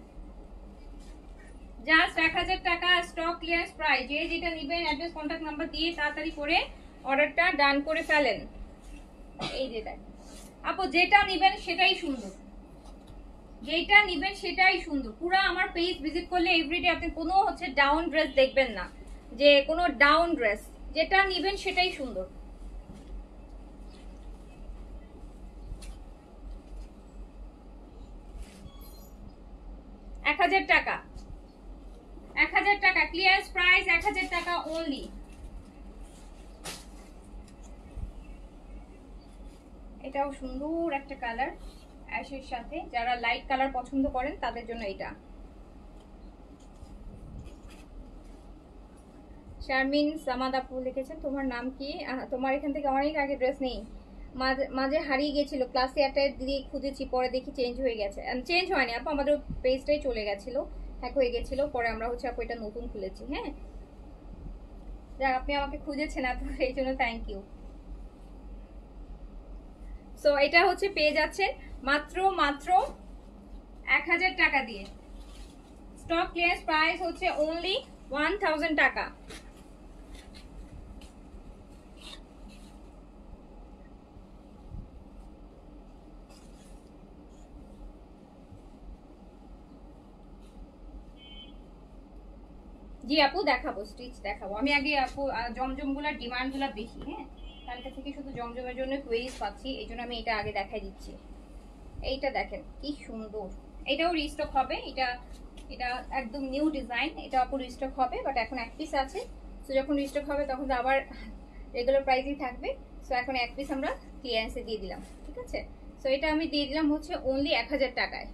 Speaker 1: জাস্ট 1000 টাকা স্টক ক্লিয়ারেন্স প্রাইস। যে যেটা নেবেন অ্যাড্রেস কন্ট্যাক্ট নাম্বার দিয়ে তাড়াতাড়ি করে অর্ডারটা ডান করে ফেলেন। এই যে দেখ আপু, যেটা নেবেন সেটাই সুন্দর, যেটা নেবেন সেটাই সুন্দর। পুরো আমার পেজ ভিজিট করলে এভরিডে আপনি কোনো হচ্ছে ডাউন ড্রেস দেখবেন না, যে কোনো ডাউন ড্রেস, যেটা নেবেন সেটাই সুন্দর। এক 1000 টাকা, 1000 টাকা ক্লিয়ারেন্স প্রাইস, 1000 টাকা অনলি। এটাও সুন্দর একটা কালার অ্যাশের সাথে, যারা লাইট কালার পছন্দ করেন তাদের জন্য এটা। শারমিন সামাদ আপু লিখেছেন, তোমার নাম কি? তোমার এখান থেকে অনেক আগে ড্রেস নেই, মাঝে হারিয়ে গেছিল, ক্লাসে একটা দিয়ে খুঁজেছি, পরে দেখি চেঞ্জ হয়ে গেছে। চেঞ্জ হয়নি আপু, আমাদের পেজটাই চলে গেছিল, হ্যাক হয়ে গেছিল, পরে আমরা হচ্ছে আপু এটা নতুন খুলেছি। হ্যাঁ, যাক আপনি আমাকে খুঁজেছেন আপু, এই জন্য থ্যাংক ইউ। সো এটা হচ্ছে পেয়ে যাচ্ছেন মাত্র 1000 টাকা দিয়ে। স্টক ক্লিয়ারেন্স প্রাইস হচ্ছে অনলি 1000 টাকা। জি আপু দেখাবো, স্টিচ দেখাবো। আমি আগে আপু জমজমগুলোর ডিমান্ডগুলো বেশি। হ্যাঁ, কালকে থেকে শুধু জমজমের জন্য কোয়েরিজ পাচ্ছি, এই জন্য আমি এটা আগে দেখাই দিচ্ছি। এইটা দেখেন কি সুন্দর, এটাও রিস্টক হবে। এটা এটা একদম নিউ ডিজাইন, এটা আপু রিস্টক হবে, বাট এখন এক পিস আছে। সো যখন রিস্টক হবে তখন তো আবার রেগুলার প্রাইসই থাকবে। সো এখন এক পিস আমরা ক্লিয়ারেন্সে দিয়ে দিলাম, ঠিক আছে? সো এটা আমি দিয়ে দিলাম হচ্ছে অনলি 1000 টাকায়।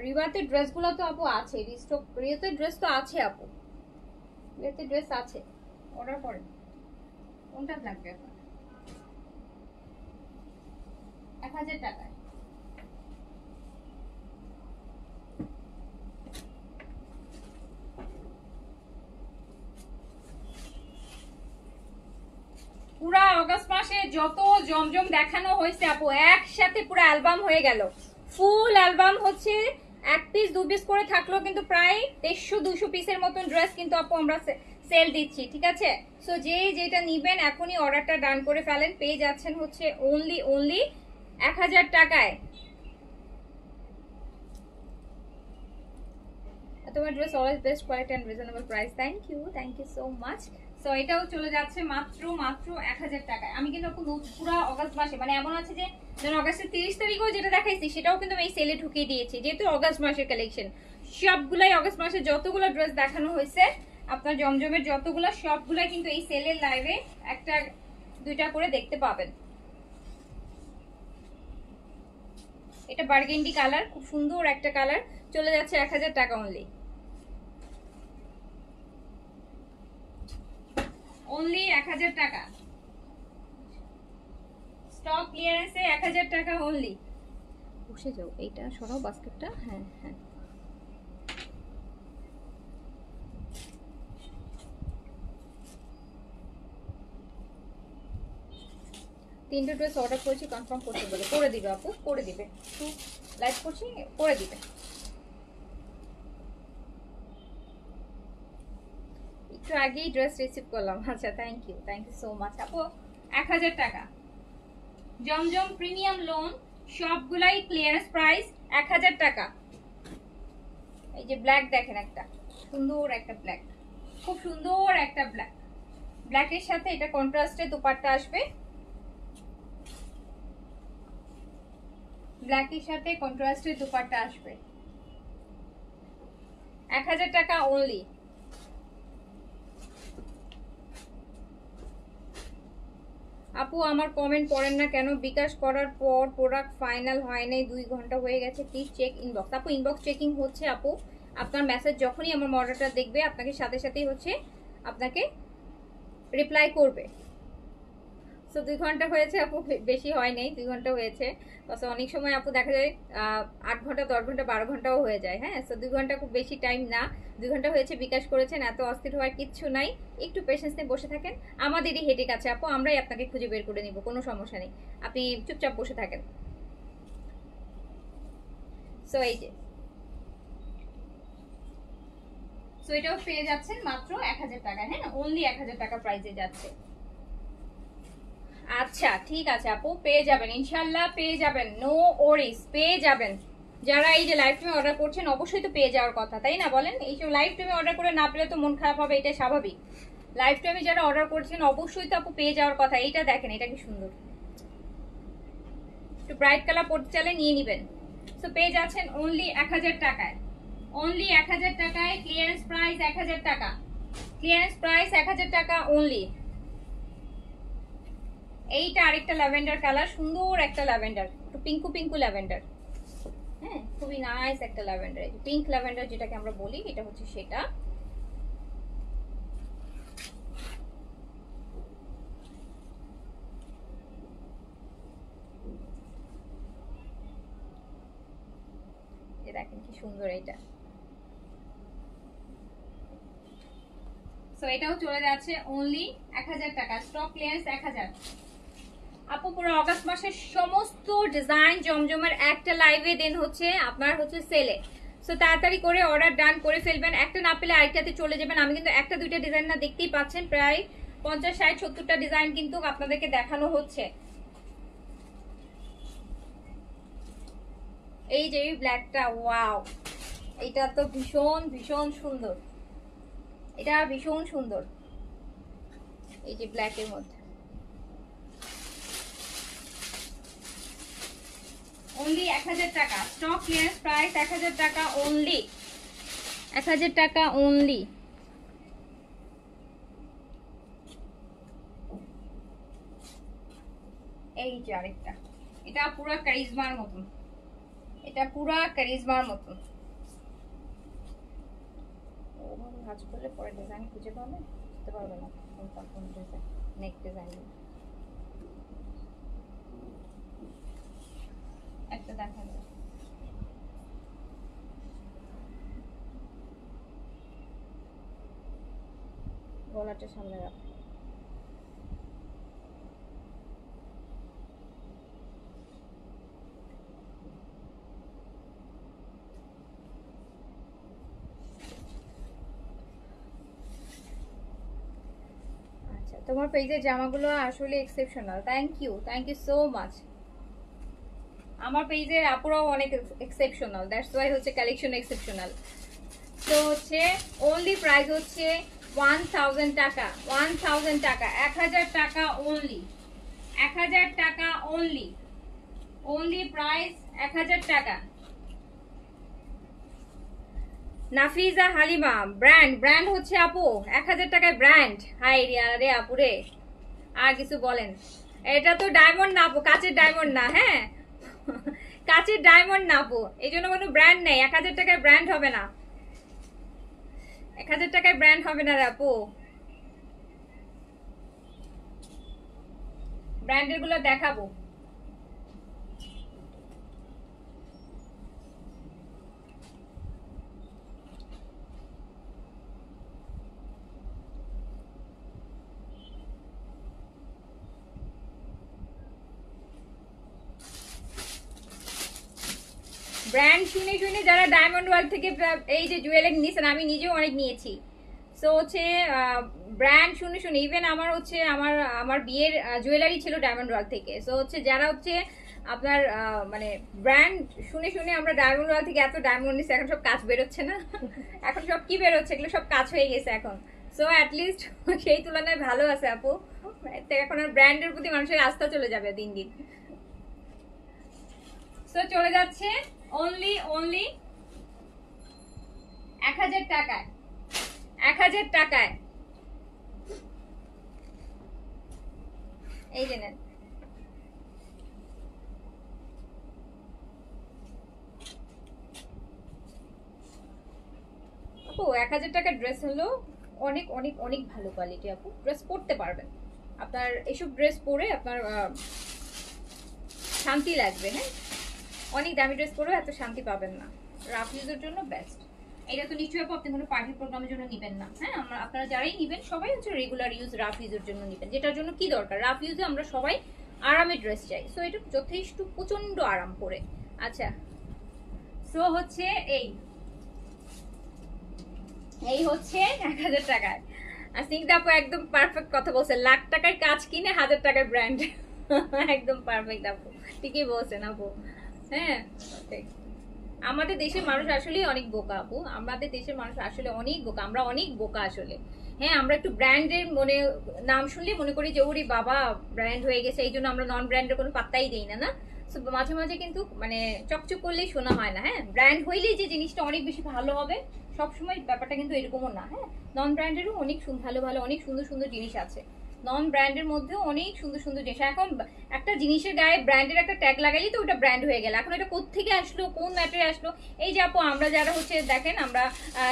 Speaker 1: রিবাতে ড্রেসগুলো তো আপু আছে, রিস্টক রিবাতে ড্রেস তো আছে আপু, রিবাতে ড্রেস আছে, অর্ডার করেন। কোনটা লাগবে আপনার? 1000 টাকায়। পুরা অগস্ট মাসে যত জমজম দেখানো হয়েছে আপু একসাথে পুরো অ্যালবাম হয়ে গেল। ফুল অ্যালবাম হচ্ছে 1 পিস 2 পিস করে থাকলো, কিন্তু প্রায় 150-200 পিসের মতন ড্রেস কিন্তু আপু আমরা সেল দিচ্ছি, ঠিক আছে? সো যেটা নিবেন এখনই অর্ডারটা ডান করে ফেলেন। পেয়ে যাচ্ছেন হচ্ছে অনলি 1000 টাকায়। তোমার dress always best quality and reasonable price. Thank you so much. So এটাও চলে যাচ্ছে মাত্র 1000 টাকায়। আমি কিন্তু পুরো অগস্ট মাসে, মানে এমন আছে যে ধরুন অগস্টের 30 তারিখও যেটা দেখাইছি সেটাও কিন্তু আমি সেলে ঢুকিয়ে দিয়েছি, যেহেতু অগস্ট মাসের কালেকশন। সবগুলাই অগস্ট মাসে যতগুলো ড্রেস দেখানো হয়েছে আপনার জমজমের যতগুলো, সবগুলাই কিন্তু এই সেলের লাইভে একটা দুইটা করে দেখতে পাবেন। এটা বার্গেন্ডি কালার, খুব সুন্দর একটা কালার, চলে যাচ্ছে 1000 টাকা অনলি। অনলি 1000 টাকা, স্টক ক্লিয়ারেন্সে 1000 টাকা অনলি। বসে যাও, এইটা সরাও বাস্কেটটা। হ্যাঁ হ্যাঁ, তিনটে ড্রেস অর্ডার করেছি, কনফার্ম করতে বলে করে দিবে আপু, করে দিবে। একটু লাইভ করছি, করে দিবে। একটু আগেই ড্রেস রিসিভ করলাম। আচ্ছা, থ্যাংক ইউ সো মাচ আপু। 1000 টাকা জমজম প্রিমিয়াম লোন, সবগুলাই ক্লিয়ারেন্স প্রাইস 1000 টাকা। এই যে ব্ল্যাক দেখেন, একটা সুন্দর একটা ব্ল্যাক, খুব সুন্দর একটা ব্ল্যাক, ব্ল্যাকের সাথে এটা কন্ট্রাস্টে দুপাট্টা আসবে, ব্ল্যাকের সাথে কন্ট্রাস্টে দুপাট্টা আসবে। 1000 টাকা অনলি। আপু আমার কমেন্ট পড়েন না কেন? বিকাশ করার পর প্রোডাক্ট ফাইনাল হয় নাই, 2 ঘন্টা হয়ে গেছে, প্লিজ চেক ইনবক্স। আপু ইনবক্স চেকিং হচ্ছে আপু, আপনার মেসেজ যখনই আমার মডারেটর দেখবে আপনাকে সাথে সাথেই হচ্ছে আপনাকে রিপ্লাই করবে। সো 2 ঘন্টা হয়েছে আপু, বেশি হয় নাই, 2 ঘন্টা হয়েছে। তো অনেক সময় আপু দেখা যায় 8 ঘন্টা 10 ঘন্টা 12 ঘন্টাও হয়ে যায়। হ্যাঁ, সো 2 ঘন্টা খুব বেশি টাইম না, 2 ঘন্টা হয়েছে। বিকাশ করেছেন, এত অস্থির হওয়ার কিচ্ছু নাই, একটু পেশেন্স নিয়ে বসে থাকেন। আমাদেরই হেডেক আছে আপু, আমরাই আপনাকে খুঁজে বের করে নিব, কোনো সমস্যা নেই, আপনি চুপচাপ বসে থাকেন। সো এই যে, সো এটাও পেয়ে যাচ্ছেন মাত্র 1000 টাকা। হ্যাঁ, অনলি 1000 টাকা প্রাইসে যাচ্ছে। আচ্ছা ঠিক আছে আপু, পেয়ে যাবেন ইনশাল্লাহ, পেয়ে যাবেন, নো ওরিস, পেয়ে যাবেন। যারা এই যে লাইভ টাইমে অর্ডার করছেন অবশ্যই তো পেয়ে যাওয়ার কথা, তাই না বলেন? এই যে লাইভ টাইমে অর্ডার করে না পেলে তো মন খারাপ হবে, এটা স্বাভাবিক। লাইভ টাইমে যারা অর্ডার করছেন অবশ্যই তো আপু পেয়ে যাওয়ার কথা। এইটা দেখেন, এটা কি সুন্দর, একটু ব্রাইট কালার পড়তে চাইলে নিয়ে নেবেন। সো পেয়ে যাচ্ছেন অনলি 1000 টাকায়, অনলি 1000 টাকায়। ক্লিয়ারেন্স প্রাইস 1000 টাকা, ক্লিয়ারেন্স প্রাইস 1000 টাকা অনলি। এইটা আরেকটা ল্যাভেন্ডার কালার, সুন্দর একটা ল্যাভেন্ডার, একটু পিঙ্কু পিঙ্কু ল্যাভেন্ডার। হ্যাঁ, খুবই নাইস একটা ল্যাভেন্ডার, পিঙ্ক ল্যাভেন্ডার যেটাকে আমরা বলি, এটা হচ্ছে সেটা। দেখেন কি সুন্দর এটা। সো এটাও চলে যাচ্ছে অনলি 1000 টাকা, স্টক ক্লিয়ারেন্স 1000। আপু পুরো অগস্ট মাসের সমস্ত ডিজাইন জমজমের একটা লাইভে দেন হচ্ছে আপনার হচ্ছে সেলে। সো তাড়াতাড়ি করে অর্ডার ডান করে ফেলবেন, একটা না পেলে আরেকটাতে চলে যাবেন। আমি কিন্তু একটা দুইটা ডিজাইন না, দেখতেই পাচ্ছেন প্রায় 50 60 70টা ডিজাইন কিন্তু আপনাদেরকে দেখানো হচ্ছে। এই যে ব্ল্যাকটা, ওয়াও, এটা তো ভীষণ ভীষণ সুন্দর, এটা ভীষণ সুন্দর। এই যে ব্ল্যাকের মধ্যে অনলি 1000 টাকা, স্টক ক্লিয়ারেন্স প্রাইস 1000 টাকা অনলি, 1000 টাকা অনলি। এই যে আরেকটা, এটা পুরা কারিজমার মতন, এটা পুরা কারিজমার মতন। ওভাবে ভাঁজ করলে পরে ডিজাইন খুঁজে পাবে, বুঝতে পারবে না কোনটা কোন ডিজাইন। নেক ডিজাইন একটা দেখা যাবে। গলাটা সামনে রাখ। আচ্ছা, তোমার পেজের জামাগুলো আসলে exceptional. Thank you so much. আমার পেজের আপুরাও অনেক এক্সেপশনাল, দ্যাটস ওয়াই হচ্ছে কালেকশন এক্সেপশনাল। তো হচ্ছে অনলি প্রাইস হচ্ছে 1000 টাকা, 1000 টাকা, 1000 টাকা অনলি, 1000 টাকা অনলি, অনলি প্রাইস 1000 টাকা। নাফিজা হালিমা ব্র্যান্ড হচ্ছে আপু 1000 টাকায় ব্র্যান্ড। হাই রে আপুরে, আর কিছু বলেন? এটা তো ডায়মন্ড না আপু, কাচের ডায়মন্ড না। হ্যাঁ, কাচের ডায়মন্ড না আপু, এই জন্য কোনো ব্র্যান্ড নেই। 1000 টাকায় ব্র্যান্ড হবে না, 1000 টাকায় ব্র্যান্ড হবে না রে আপু। ব্র্যান্ডের গুলো দেখাবো। ব্র্যান্ড শুনে শুনে যারা ডায়মন্ড ওয়ার্ল্ড থেকে এই যে জুয়েলারি নিয়েছেন, আমি নিজেও অনেক নিয়েছি। সো হচ্ছে ব্র্যান্ড শুনে শুনে, ইভেন আমার হচ্ছে আমার বিয়ের জুয়েলারি ছিল ডায়মন্ড ওয়ার্ল্ড থেকে। সো হচ্ছে যারা হচ্ছে আপনার মানে ব্র্যান্ড শুনে শুনে আমরা ডায়মন্ড ওয়ার্ল্ড থেকে এত ডায়মন্ড নিচ্ছি, এখন সব কাজ বেরোচ্ছে না। এখন সব কি বেরোচ্ছে, এগুলো সব কাজ হয়ে গেছে এখন। সো অ্যাটলিস্ট সেই তুলনায় ভালো আছে আপু। এখন আর ব্র্যান্ডের প্রতি মানুষের আস্থা চলে যাবে দিন দিন। সো চলে যাচ্ছে অনলি 1000 টাকায়, 1000 টাকায়। এই যে নেন, আপু 1000 টাকার ড্রেস হলো অনেক অনেক অনেক ভালো কোয়ালিটি। আপু ড্রেস পরতে পারবেন, আপনার এইসব ড্রেস পরে আপনার শান্তি লাগবে। হ্যাঁ, অনেক দামি ড্রেস পরেও এত শান্তি পাবেন না। রাফ ইউজের জন্য বেস্ট। এটা তো নিশ্চয়ই আপনি কোনো পার্টি প্রোগ্রামের জন্য নেবেন না। হ্যাঁ, আপনারা যারাই নেবেন সবাই হচ্ছে রেগুলার ইউজ রাফ ইউজের জন্য নেবেন, যেটার জন্য কি দরকার, রাফ ইউজে আমরা সবাই আরামের ড্রেস চাই। সো এটা যথেষ্ট প্রচন্ড আরাম করে। আচ্ছা, সো হচ্ছে এই হচ্ছে 1000 টাকায়। আর স্নিগ্ধা আপু একদম পারফেক্ট কথা বলছে, লাখ টাকার কাজ কিনে 1000 টাকার ব্র্যান্ড। একদম পারফেক্ট আপু, ঠিকই বলছেন আপু। হ্যাঁ, আমাদের দেশের মানুষ আসলে অনেক বোকা আপু, আমাদের দেশের মানুষ আসলে অনেক বোকা, আমরা অনেক বোকা আসলে। হ্যাঁ, আমরা একটু ব্র্যান্ডের নাম শুনলে মনে করি যে ওরে বাবা ব্র্যান্ড হয়ে গেছে, এই জন্য আমরা নন ব্র্যান্ডের কোনো পাত্তাই দেই না। না, মাঝে মাঝে কিন্তু মানে চকচক করলেই শোনা হয় না। হ্যাঁ, ব্র্যান্ড হইলেই যে জিনিসটা অনেক বেশি ভালো হবে সবসময় ব্যাপারটা কিন্তু এরকমও না। হ্যাঁ, নন ব্র্যান্ডেরও অনেক ভালো ভালো অনেক সুন্দর সুন্দর জিনিস আছে, নন ব্র্যান্ডের মধ্যেও অনেক সুন্দর সুন্দর জিনিস। এখন একটা জিনিসের গায়ে ব্র্যান্ডের একটা ট্যাগ লাগালেই তো ওটা ব্র্যান্ড হয়ে গেল। এখন এটা কোত্থেকে আসলো, কোন ম্যাটেরিয়াল আসলো? এই যে আপু আমরা যারা হচ্ছে দেখেন, আমরা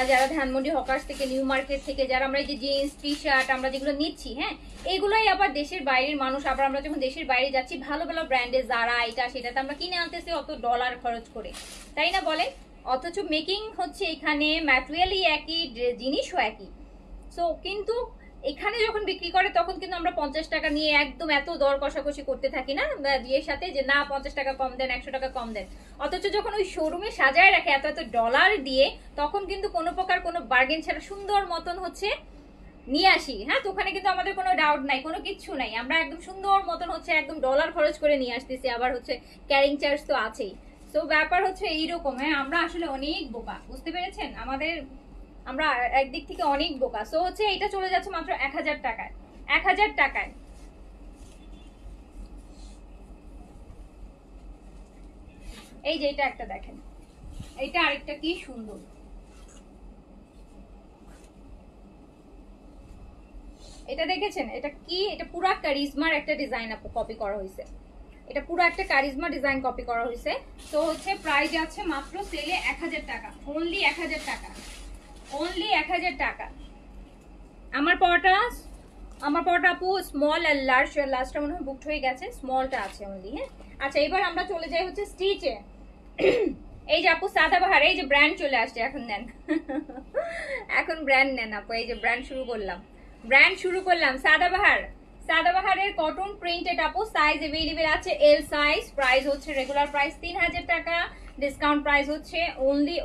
Speaker 1: যারা ধানমন্ডি হকার্স থেকে, নিউ মার্কেট থেকে যারা আমরা এই যে জিন্স টি শার্ট আমরা যেগুলো নিচ্ছি, হ্যাঁ, এগুলোই আবার দেশের বাইরের মানুষ, আবার আমরা যখন দেশের বাইরে যাচ্ছি ভালো ভালো ব্র্যান্ডের যারা এটা সেটাতে আমরা কিনে আনতেছি অত ডলার খরচ করে, তাই না বলেন? অথচ মেকিং হচ্ছে এখানে, ম্যাটেরিয়ালই একই, জিনিসও একই। সো কিন্তু এখানে যখন বিক্রি করে তখন কিন্তু আমরা 50 টাকা নিয়ে একদম এত দর কষাকষি করতে থাকি না বিয়ের সাথে, যে না 50 টাকা কম দেন, 100 টাকা কম দেন। অথচ যখন ওই শোরুমে সাজায় রাখে এত এত ডলার দিয়ে, তখন কিন্তু কোনো প্রকার কোনো বার্গেন ছাড়া সুন্দর মতন হচ্ছে নিয়ে আসি। হ্যাঁ, তো ওখানে কিন্তু আমাদের কোনো ডাউট নাই, কোনো কিচ্ছু নাই, আমরা একদম সুন্দর মতন হচ্ছে একদম ডলার খরচ করে নিয়ে আসতেছি, আবার হচ্ছে ক্যারিং চার্জ তো আছেই। তো ব্যাপার হচ্ছে এইরকম। হ্যাঁ, আমরা আসলে অনেক বোকা, বুঝতে পেরেছেন? আমরা একদিক থেকে অনেক বোকা। সো হচ্ছে এটা চলে যাচ্ছে মাত্র 1000 টাকায়, 1000 টাকায়। এই যে এটা একটা দেখেন, এটা আরেকটা কি সুন্দর, এটা দেখেছেন? এটা কি, এটা পুরা কারিজমার একটা ডিজাইন আপু কপি করা হয়েছে। এটা পুরো একটা কারিজমা ডিজাইন কপি করা হয়েছে। তো হচ্ছে প্রাইস আছে মাত্র সেলে 1000 টাকা, অনলি 1000 টাকা, অনলি 1000 টাকা। আমার পরটা আপু স্মল আর লার্জ, লার্জটা মনে হয় বুকড হয়ে গেছে, স্মলটা আছে অনলি। হ্যাঁ আচ্ছা, এবার আমরা চলে যাই হচ্ছে স্টিচে। এই যে আপু সাদাবাহার, এই যে ব্র্যান্ড চলে আসছে, এখন নেন এখন ব্র্যান্ড নেন আপু। এই যে ব্র্যান্ড শুরু করলাম সাদাবাহার। সাদাবাহারের কটন প্রিন্টেড আপু, সাইজ अवेलेबल আছে এল সাইজ। প্রাইস হচ্ছে রেগুলার প্রাইস 3000 টাকা, ডিসকাউন্ট প্রাইস হচ্ছে অনলি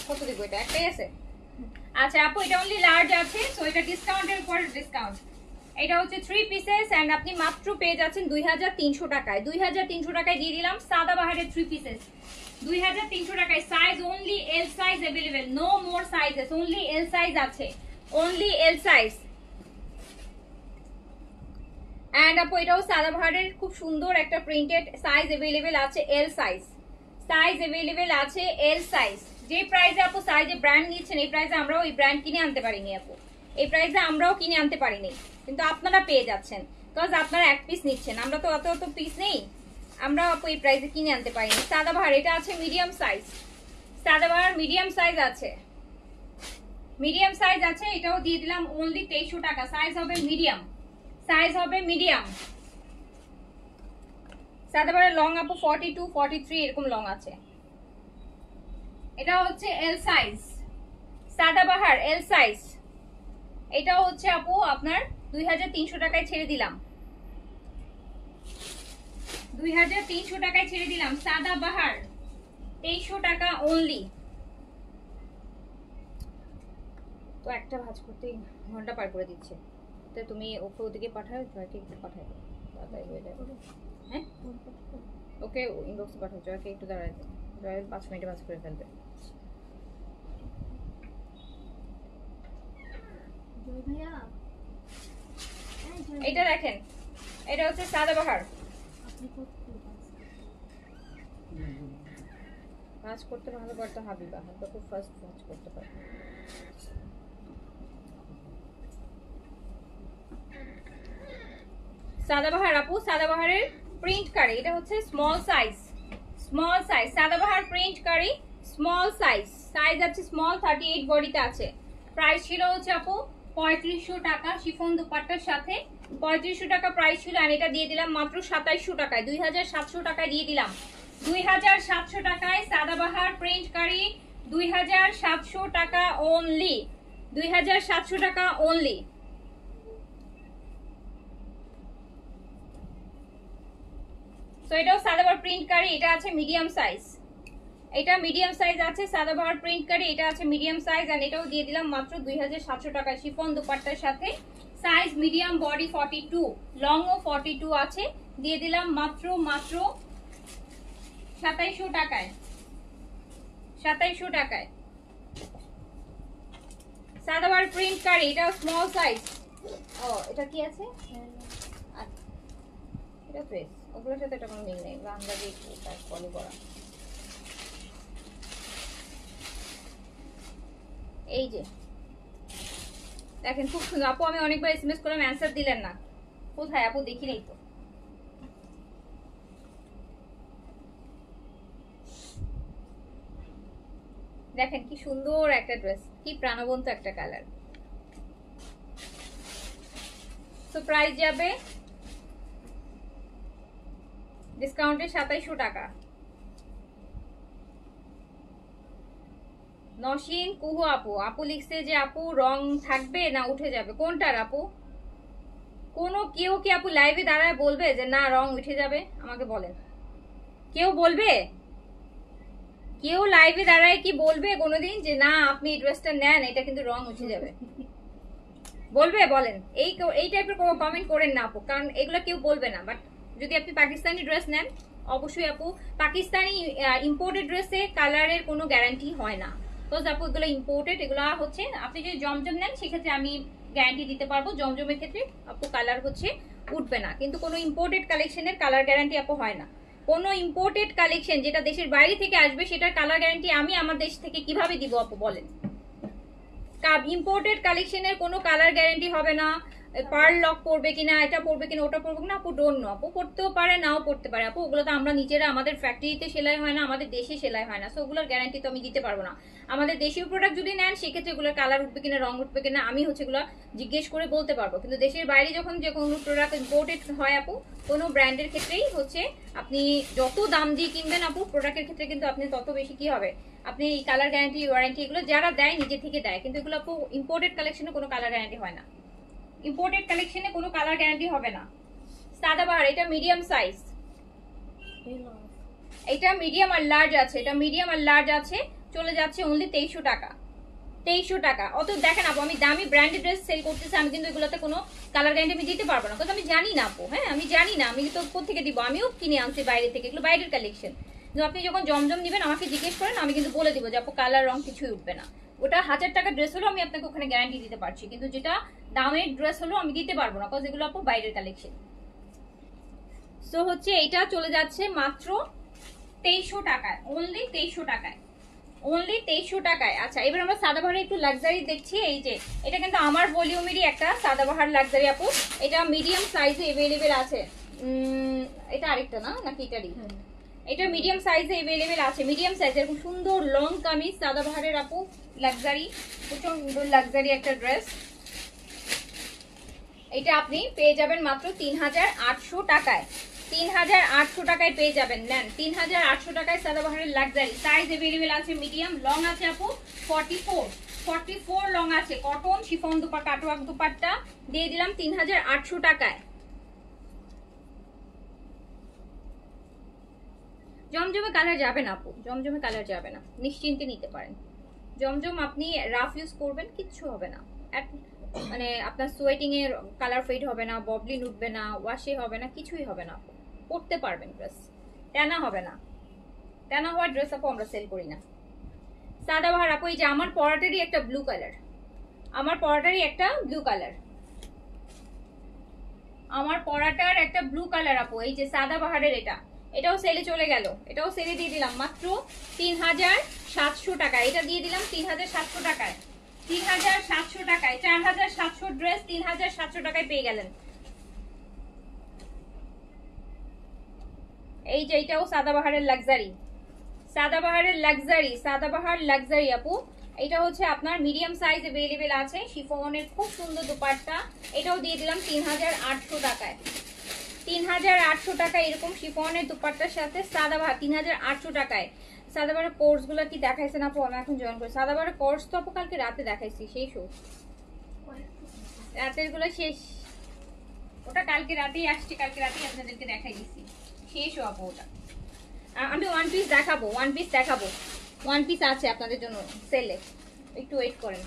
Speaker 1: কত দিব, এটা একটাই আছে। আচ্ছা আপু এটা অনলি লার্জ আছে, সো এটা ডিসকাউন্টের উপর ডিসকাউন্ট। এটা হচ্ছে 3 পিসেস এন্ড আপনি মাত্র পেয়ে যাচ্ছেন 2300 টাকায়। 2300 টাকায় দিয়ে দিলাম সাদাবাহারের 3 পিসেস 2300 টাকায়। Size only L size available, no more sizes, only L size আছে, অনলি এল সাইজ। এন্ড আপু এটাও সাদাবাহারের খুব সুন্দর একটা প্রিন্টেড, সাইজ अवेलेबल আছে এল সাইজ, সাইজ अवेलेबल আছে এল সাইজ। যে প্রাইসে আপু সাইজে ব্র্যান্ড নিচ্ছেন, এই প্রাইসে আমরাও এই ব্র্যান্ড কিনে আনতে পারিনি আপু, এই প্রাইসে আমরাও কিনে আনতে পারিনি, কিন্তু আপনারা পেয়ে যাচ্ছেন বিকজ আপনারা এক পিস নিচ্ছেন, আমরা তো অত পিস নেই, আমরা আপু এই প্রাইসে কিনে আনতে পারিনি। সাদাবাহার এটা আছে medium size, Sadabahar medium size আছে, মিডিয়াম সাইজ আছে, এটাও দিয়ে দিলাম অনলি 2300 টাকা। সাইজ হবে মিডিয়াম, সাইজ হবে মিডিয়াম। সাদাবাহারের লং আপু 42 43 এরকম লং আছে। এটা হচ্ছে L size, Sadabahar L size. এটা হচ্ছে আপু আপনার 2300 টাকায় ছেড়ে দিলাম, 2300 টাকায় ছেড়ে দিলাম। সাদাবাহার 2300 টাকা অনলি। তো একটা ভাঁজ করতে ঘন্টা পার করে দিচ্ছে, তো তুমি ওকে ওদিকে পাঠাও, জয়কে একটু পাঠাই তাড়াতাড়ি হয়ে যাবে। হ্যাঁ ওকে ইনবক্সে পাঠাও, জয়কে একটু দাঁড়াতে, জয় 5 মিনিটে ভাঁজ করে ফেলবে। এটা দেখেন, এটা হচ্ছে সাদাবাহার, ভাঁজ করতে ভালো পারতো হাবিবা, হাবিবা খুব ফাস্ট ভাঁজ করতে পারে। সাদাবাহার আপু, সাদাবাহারের প্রিন্ট কারি, এটা হচ্ছে small size, small size Sadabahar print কারি স্মল সাইজ, সাইজ আছে স্মল 38 বডিতে আছে। প্রাইস ছিল হচ্ছে আপু 3500 টাকা শিফন দুপাট্টার সাথে, 3500 টাকা প্রাইস ছিল, আর এটা দিয়ে দিলাম মাত্র 2700 টাকায়, 2700 টাকায় দিয়ে দিলাম, 2700 টাকায় সাদাবাহার প্রিন্ট কারি 2700 টাকা অনলি, 2700 টাকা অনলি। তো এটাও সাদাবাহার প্রিন্ট কারি, এটা আছে মিডিয়াম সাইজ, এটা মিডিয়াম সাইজ আছে সাদাবাহার প্রিন্ট কারি, এটা আছে মিডিয়াম সাইজ, আর এটাও দিয়ে দিলাম মাত্র 2700 টাকা শিফন দুপাট্টার সাথে। সাইজ মিডিয়াম, বডি 42, লং ও 42 আছে, দিয়ে দিলাম মাত্র 2700 টাকায়, 2700 টাকায় সাদাবাহার প্রিন্ট কারি, এটাও স্মল সাইজ। ও এটা কি আছে, এটা ড্রেস, ওগুলোর সাথে এটা কোনো মিল নেই, আমরা যে ফলো করা। এই যে দেখেন খুব সুন্দর আপু, আমি অনেকবার এসএমএস করলাম অ্যান্সার দিলেন না, কোথায় আপু দেখি নেই তো। দেখেন কি সুন্দর একটা ড্রেস, কি প্রাণবন্ত একটা কালার। তো প্রাইস যাবে ডিসকাউন্টে 2700 টাকা। নসীন কুহু আপু, আপু লিখছে যে আপু রং থাকবে না উঠে যাবে, কোনটার আপু? কেউ কি আপু লাইভে দাঁড়ায় বলবে যে না রং উঠে যাবে? আমাকে বলেন, কেউ বলবে? কেউ লাইভে দাঁড়ায় কি বলবে কোনোদিন যে না আপনি এই ড্রেসটা নেন, এটা কিন্তু রং উঠে যাবে? বলবে? বলেন। এই টাইপের কমেন্ট করেন না আপু, কারণ এগুলো কেউ বলবে না। বাট যদি আপনি পাকিস্তানি ড্রেস নেন, অবশ্যই আপু পাকিস্তানি ইম্পোর্টেড ড্রেসে কালারের কোনো গ্যারান্টি হয় না, বিকজ আপু এগুলো ইম্পোর্টেড, এগুলো হচ্ছে আপনি যদি জমজম নেন সেক্ষেত্রে আমি গ্যারান্টি দিতে পারবো, জমজমের ক্ষেত্রে আপু কালার হচ্ছে উঠবে না, কিন্তু কোনো ইম্পোর্টেড কালেকশনের কালার গ্যারান্টি আপু হয় না। কোনো ইম্পোর্টেড কালেকশন যেটা দেশের বাইরে থেকে আসবে সেটার কালার গ্যারান্টি আমি আমার দেশ থেকে কিভাবে দিব আপু বলেন? ইম্পোর্টেড কালেকশনের কোনো কালার গ্যারান্টি হবে না, পার্ল লক পরবে কিনা, এটা পরবে কিনা, ওটা পরবে কিনা, আপু ডোন্ট নো। আপু পড়তেও পারে, নাও পড়তে পারে আপু। ওগুলো তো আমরা নিজেরা, আমাদের ফ্যাক্টরিতে সেলাই হয় না, আমাদের দেশে সেলাই হয় না, সো ওগুলোর গ্যারান্টি তো আমি দিতে পারবো না। আমাদের দেশীয় প্রোডাক্ট যদি নেন সেক্ষেত্রে এগুলোর কালার উঠবে কিনা, রং উঠবে কিনা আমি হচ্ছে এগুলো জিজ্ঞেস করে বলতে পারবো। কিন্তু দেশের বাইরে যখন যে কোনো প্রোডাক্ট ইম্পোর্টেড হয় আপু, কোনো ব্র্যান্ডের ক্ষেত্রেই হচ্ছে আপনি যত দাম দিয়ে কিনবেন আপু প্রোডাক্টের ক্ষেত্রে কিন্তু আপনি তত বেশি কি হবে, আপনি এই কালার গ্যারান্টি ওয়ারেন্টি এগুলো যারা দেয় নিজে থেকে দেয়, কিন্তু এগুলো আপু ইম্পোর্টেড কালেকশনে কোনো কালার গ্যারান্টি হয় না। ইম্পোর্টেড কালেকশনে কোনো কালার গ্যারান্টি হবে না। সাদাবাহার এটা মিডিয়াম সাইজ, এটা মিডিয়াম আর লার্জ আছে, এটা মিডিয়াম আর লার্জ আছে, চলে যাচ্ছে অনলি 2300 টাকা। 2300 টাকা। অত দেখেন আপু আমি দামি ব্র্যান্ডেড ড্রেস সেল করতেছি, আমি কিন্তু এগুলোতে কোনো কালার গ্যারান্টি আমি দিতে পারবো না, কারণ আমি জানি না আপু। হ্যাঁ আমি জানি না, আমি তো কোথেকে দিব, আমিও কিনে আনছি বাইরে থেকে, এগুলো বাইরের কালেকশন। কিন্তু আপনি যখন জমজম নিবেন আমাকে জিজ্ঞেস করেন, আমি কিন্তু বলে দিব যে আপু কালার রং কিছুই উঠবে না। ওটা 1000 টাকার ড্রেস হলো আমি আপনাকে ওখানে গ্যারান্টি দিতে পারছি, কিন্তু যেটা দামের ড্রেস হলো আমি দিতে পারবো না, কারণ এগুলো আপু বাইরের কালেকশন। সো হচ্ছে এটা চলে যাচ্ছে মাত্র 2300 টাকায়, অনলি 2300 টাকায়, অনলি 2300 টাকায়। আচ্ছা এবার আমরা সাদাবাহারে একটু লাক্সারি দেখছি। এই যে এটা কিন্তু আমার ভলিউমেরই একটা সাদাবাহার লাক্সারি আপু, এটা মিডিয়াম সাইজে अवेलेबल আছে। এটা আরেকটা না নাকি এটারই? এটা মিডিয়াম সাইজে अवेलेबल আছে, মিডিয়াম সাইজ। এরকম সুন্দর লং কামিজ সাদাবাহারের আপু, লাক্সারি, প্রচন্ড লাক্সারি একটা ড্রেস। এটা আপনি পেয়ে যাবেন মাত্র 3800 টাকায়, 3800 টাকায় পেয়ে যাবেন। নেন 3800 টাকায় সাদাবাহারের লাক্সারি। সাইজ अवेलेबल আছে, মিডিয়াম, লং আছে আপু 44 লং আছে। Cotton chiffon dupatta, cutwork dupatta দিয়ে দিলাম 3800 টাকায়। জমজমে কালার যাবে না আপু, জমজমে কালার যাবে না, নিশ্চিন্তে নিতে পারেন। জমজম আপনি রাফ ইউজ করবেন, কিচ্ছু হবে না, মানে আপনার সোয়েটিং এর কালার ফেড হবে না, ববলিন উঠবে না, ওয়াশে হবে না, কিছুই হবে না। পরতে পারবেন ড্রেস, টানা হবে না। টানা হওয়ার ড্রেস আপু আমরা সেল করি না। সাদাবাহার আপু এই যে আমার পরাটারই একটা ব্লু কালার, আমার পরাটারই একটা ব্লু কালার, আমার পরাটার একটা ব্লু কালার আপু। এই যে সাদাবাহারের এটাও সেলে চলে গেল, এটাও সেলে দিয়ে দিলাম মাত্র 3700 টাকা। এটা দিয়ে দিলাম 3700 টাকায়, 3700 টাকায়। 4700 ড্রেস 3700 টাকায় পেয়ে গেলেন। এই যে এটাও সাদাবাহারের লাক্সারি, সাদাবাহারের লাক্সারি, সাদাবাহার লাক্সারি আপু। এটা হচ্ছে আপনার মিডিয়াম সাইজ अवेलेबल আছে, শিফনের খুব সুন্দর দুপাট্টা। এটাও দিয়ে দিলাম 3800 টাকায়, 3800 টাকা। এরকম শিফনের দুপাট্টার সাথে সাদাবাহার 3800 টাকায়। সাদাবাহারের কোর্স গুলো কি দেখাইছেন আপু? আমি এখন জয়েন করি। সাদাবাহারের কোর্স তো আপু কালকে রাতে দেখাইছি, শেষ হোক, রাতের গুলো শেষ, ওটা কালকে রাতেই আসছে, কালকে রাতেই আপনাদেরকে দেখাই দিচ্ছি, শেষ হো আপু ওটা। আমি ওয়ান পিস দেখাবো, ওয়ান পিস দেখাবো, ওয়ান পিস আছে আপনাদের জন্য সেলে, একটু ওয়েট করেন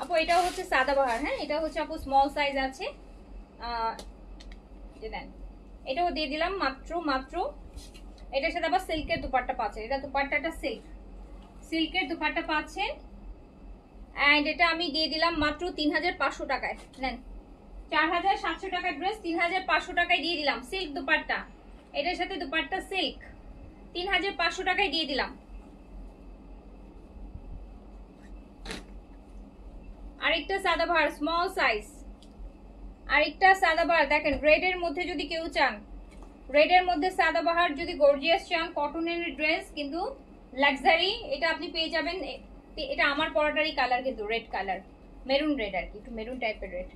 Speaker 1: আপু। এটাও হচ্ছে সাদাবাহার, হ্যাঁ এটা হচ্ছে আপু স্মল সাইজ আছে, দেন এটাও দিয়ে দিলাম মাত্র। এটার সাথে আবার সিল্কের দুপাট্টা পাচ্ছেন, এটা দুপাট্টাটা সিল্কের দুপাট্টা পাচ্ছেন। এন্ড এটা আমি দিয়ে দিলাম মাত্র 3500 টাকায়। নেন 4700 টাকার ড্রেস 3500 টাকায় দিয়ে দিলাম, সিল্ক দুপাট্টা, এটার সাথে দুপাট্টা সিল্ক, 3500 টাকায় দিয়ে দিলাম। আরেকটা সাদাবাহার স্মল সাইজ, আরেকটা সাদাবাহার দেখেন রেডের মধ্যে যদি কেউ চান, রেডের মধ্যে সাদাবাহার যদি গর্জিয়াস চান, কটনের ড্রেস কিন্তু লাক্সারি, এটা আপনি পেয়ে যাবেন। এটা আমার পরাটারই কালার, কিন্তু রেড কালার, মেরুন রেড আর কি, একটু মেরুন টাইপের রেড।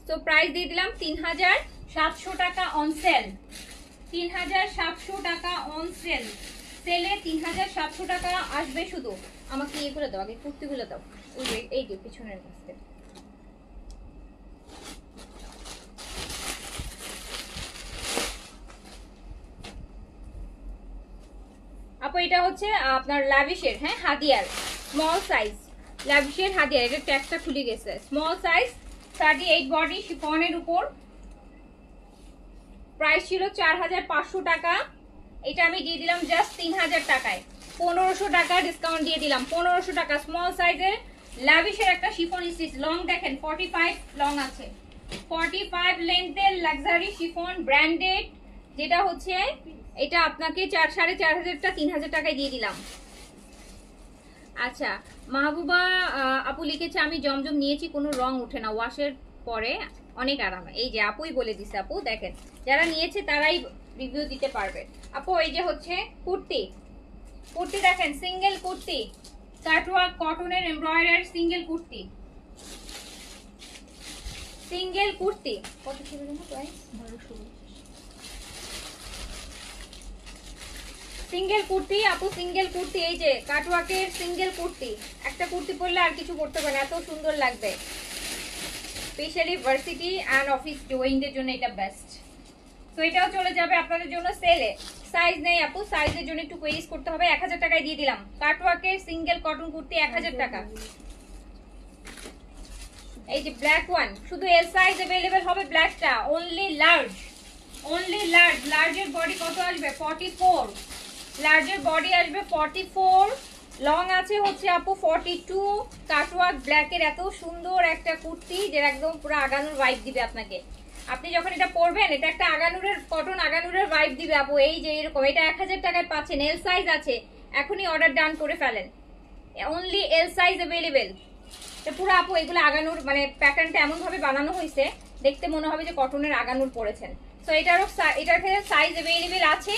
Speaker 1: সো প্রাইস দিয়ে দিলাম 3700 টাকা অন সেল, 3700 টাকা অন সেল। সেলে 3700 টাকা আসবে শুধু। আমাকে ইয়েগুলো দাও, আগে কুর্তিগুলো দাও, ওই যে এই যে পিছনের কাছে। আপু এটা হচ্ছে আপনার লাভিশের, হ্যাঁ হাদিয়ার স্মল সাইজ, লাভিশের হাদিয়ার, এটা ট্যাগটা খুলে গেছে। স্মল সাইজ 38 বডি শিফনের উপর, প্রাইস ছিল 4500 টাকা, এটা আমি দিয়ে দিলাম জাস্ট 3000 টাকায়। 1500 টাকা ডিসকাউন্ট দিয়ে দিলাম, 1500 টাকা। স্মল সাইজের লাভিশের একটা শিফন স্টিচ, লং দেখেন 45 লং আছে, 45 লেন্থের লাক্সারি শিফন ব্র্যান্ডেড, যেটা হচ্ছে এটা আপনাকে 4500 3000 টাকায় দিয়ে দিলাম। আচ্ছা, মাহবুবা আপু লিখেছে আমি জমজম নিয়েছি, কোনো রং ওঠে না, ওয়াশের পরে অনেক আরাম। এই যে আপুই বলে দিছে, আপু দেখেন যারা নিয়েছে তারাই রিভিউ দিতে পারবে। আপু এই যে হচ্ছে কুর্তি, কুর্তি দেখেন সিঙ্গেল কুর্তি, কাটওয়ার্ক কটনের embroidery single kurti, single kurti কত ছিল জানো প্রাইস? 1200। সিঙ্গেল কুর্তি আপু, সিঙ্গেল কুর্তি, এই যে কাটওয়ার্কের সিঙ্গেল কুর্তি, একটা কুর্তি পরলে আর কিছু পরতে হবে না, এত সুন্দর লাগবে। স্পেশালি ভার্সিটি অ্যান্ড অফিস গোয়িংদের জন্য এটা বেস্ট। তো এটাও চলে যাবে আপনাদের জন্য সেলে। সাইজ নেই আপু, সাইজের জন্য একটু কোয়েরিজ করতে হবে। 1000 টাকায় দিয়ে দিলাম কাটওয়ার্কের সিঙ্গেল কটন কুর্তি, 1000 টাকা। এই যে ব্ল্যাক ওয়ান, শুধু এল সাইজ अवेलेबल হবে ব্ল্যাকটা, অনলি লার্জ, অনলি লার্জ। লার্জের বডি কত আসবে? 44। লার্জের বডি আসবে 44, লং আছে হচ্ছে আপু 42। কাটওয়ার্ক ব্ল্যাকের এত সুন্দর একটা কুর্তি যেটা একদম পুরো আগানুর ভাইব দিবে আপনাকে। আপনি যখন এটা পরবেন এটা একটা আগানুরের কটন, আগানুরের ভাইব দিবে আপু। এই যে এরকম, এটা 1000 টাকায় পাচ্ছেন। এল সাইজ আছে, এখনই অর্ডার ডান করে ফেলেন, অনলি এল সাইজ अवेलेबल। তো পুরো আপু এগুলো আগানুর, মানে প্যাটার্নটা এমন ভাবে বানানো হয়েছে দেখতে মনে হবে যে কটনের আগানুর পরেছেন। তো এটারও এটার সাইজ अवेलेबल আছে,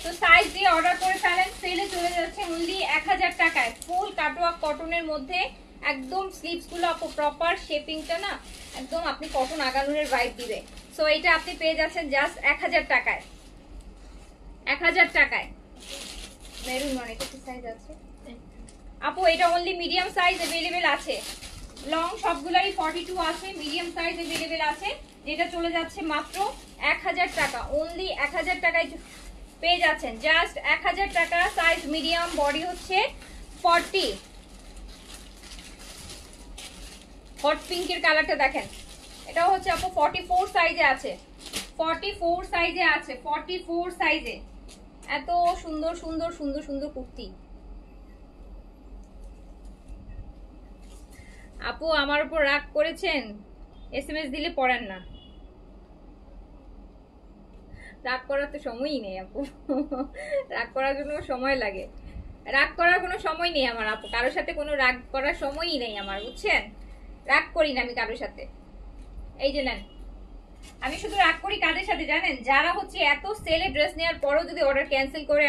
Speaker 1: তো সাইজ দিয়ে অর্ডার করে ফেলেন। সেলে চলে যাচ্ছে অনলি 1000 টাকায়, ফুল কাটওয়ার্ক কটনের মধ্যে, একদম স্লিভস গুলো আপু প্রপার শেপিংটা না একদম আপনি কটন আগানুরের ভাইব দিবে। সো এটা আপনি পেয়ে যাচ্ছেন জাস্ট 1000 টাকায়, 1000 টাকায়। মেরুন মানে এটা কি সাইজ আছে আপু? এটা অনলি মিডিয়াম সাইজ अवेलेबल আছে, লং সবগুলাই 42 আছে, মিডিয়াম সাইজ अवेलेबल আছে, যেটা চলে যাচ্ছে মাত্র 1000 টাকা, অনলি 1000 টাকায় পেয়ে যাচ্ছেন, জাস্ট 1000 টাকা। সাইজ মিডিয়াম, বডি হচ্ছে 40। হট পিঙ্কের কালারটা দেখেন, এটাও হচ্ছে আপু 44 সাইজে আছে, 44 সাইজে আছে, 44 সাইজে। এত সুন্দর সুন্দর সুন্দর সুন্দর কুর্তি আপু। আমার উপর রাগ করেছেন, এসএমএস দিলে পড়েন না। রাগ করার তো সময়ই নেই আপু, রাগ করার জন্য সময় লাগে, রাগ করার কোনো সময় নেই আমার আপু, কারোর সাথে কোনো রাগ করার সময়ই নেই আমার, বুঝছেন? রাগ করি না আমি কারোর সাথে। এই যে নেন, আমি শুধু রাগ করি কাদের সাথে জানেন? যারা হচ্ছে এত সেলে ড্রেস নেওয়ার পরও যদি অর্ডার ক্যান্সেল করে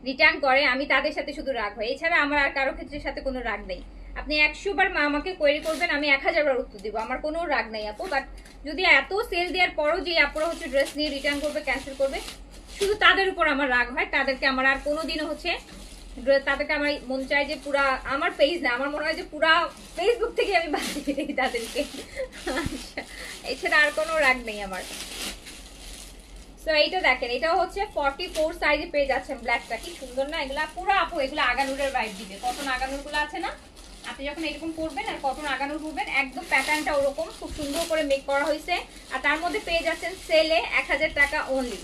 Speaker 1: রিটার্ন করে, আমি তাদের সাথে শুধু রাগ হয়, এছাড়া আমার আর কারো ক্ষেত্রের সাথে কোনো রাগ নেই। আপনি 100 বার আমাকে কোয়েরি করবেন, আমি 1000 বার উত্তর দিব, আমার কোনো রাগ নেই আপু। বাট যদি এত সেল দেওয়ার পরও যে আপুরা হচ্ছে ড্রেস নিয়ে রিটার্ন করবে, ক্যান্সেল করবে, শুধু তাদের উপর আমার রাগ হয়। তাদেরকে আমার আর কোনোদিনও হচ্ছে, তাদেরকে আমার মন চায় যে পুরা আমার পেজ না, আমার মনে হয় যে পুরা ফেসবুক থেকে আমি বাদ দিয়ে দিই তাদেরকে। আচ্ছা, এছাড়া আর কোনো রাগ নেই আমার। সো এইটা দেখেন, এটাও হচ্ছে 44 সাইজে পেয়ে যাচ্ছেন। ব্ল্যাকটা কি সুন্দর না? এগুলা পুরো আপু এগুলো আগানুরের ভাইব দিবে, কটন আগানুর গুলো আছে না, আপনি যখন এরকম করবেন আর কটন আগানুর করবেন, একদম প্যাটার্নটা ওরকম খুব সুন্দর করে মেক করা হয়েছে। আর তার মধ্যে পেয়ে যাচ্ছেন সেলে 1000 টাকা অনলি।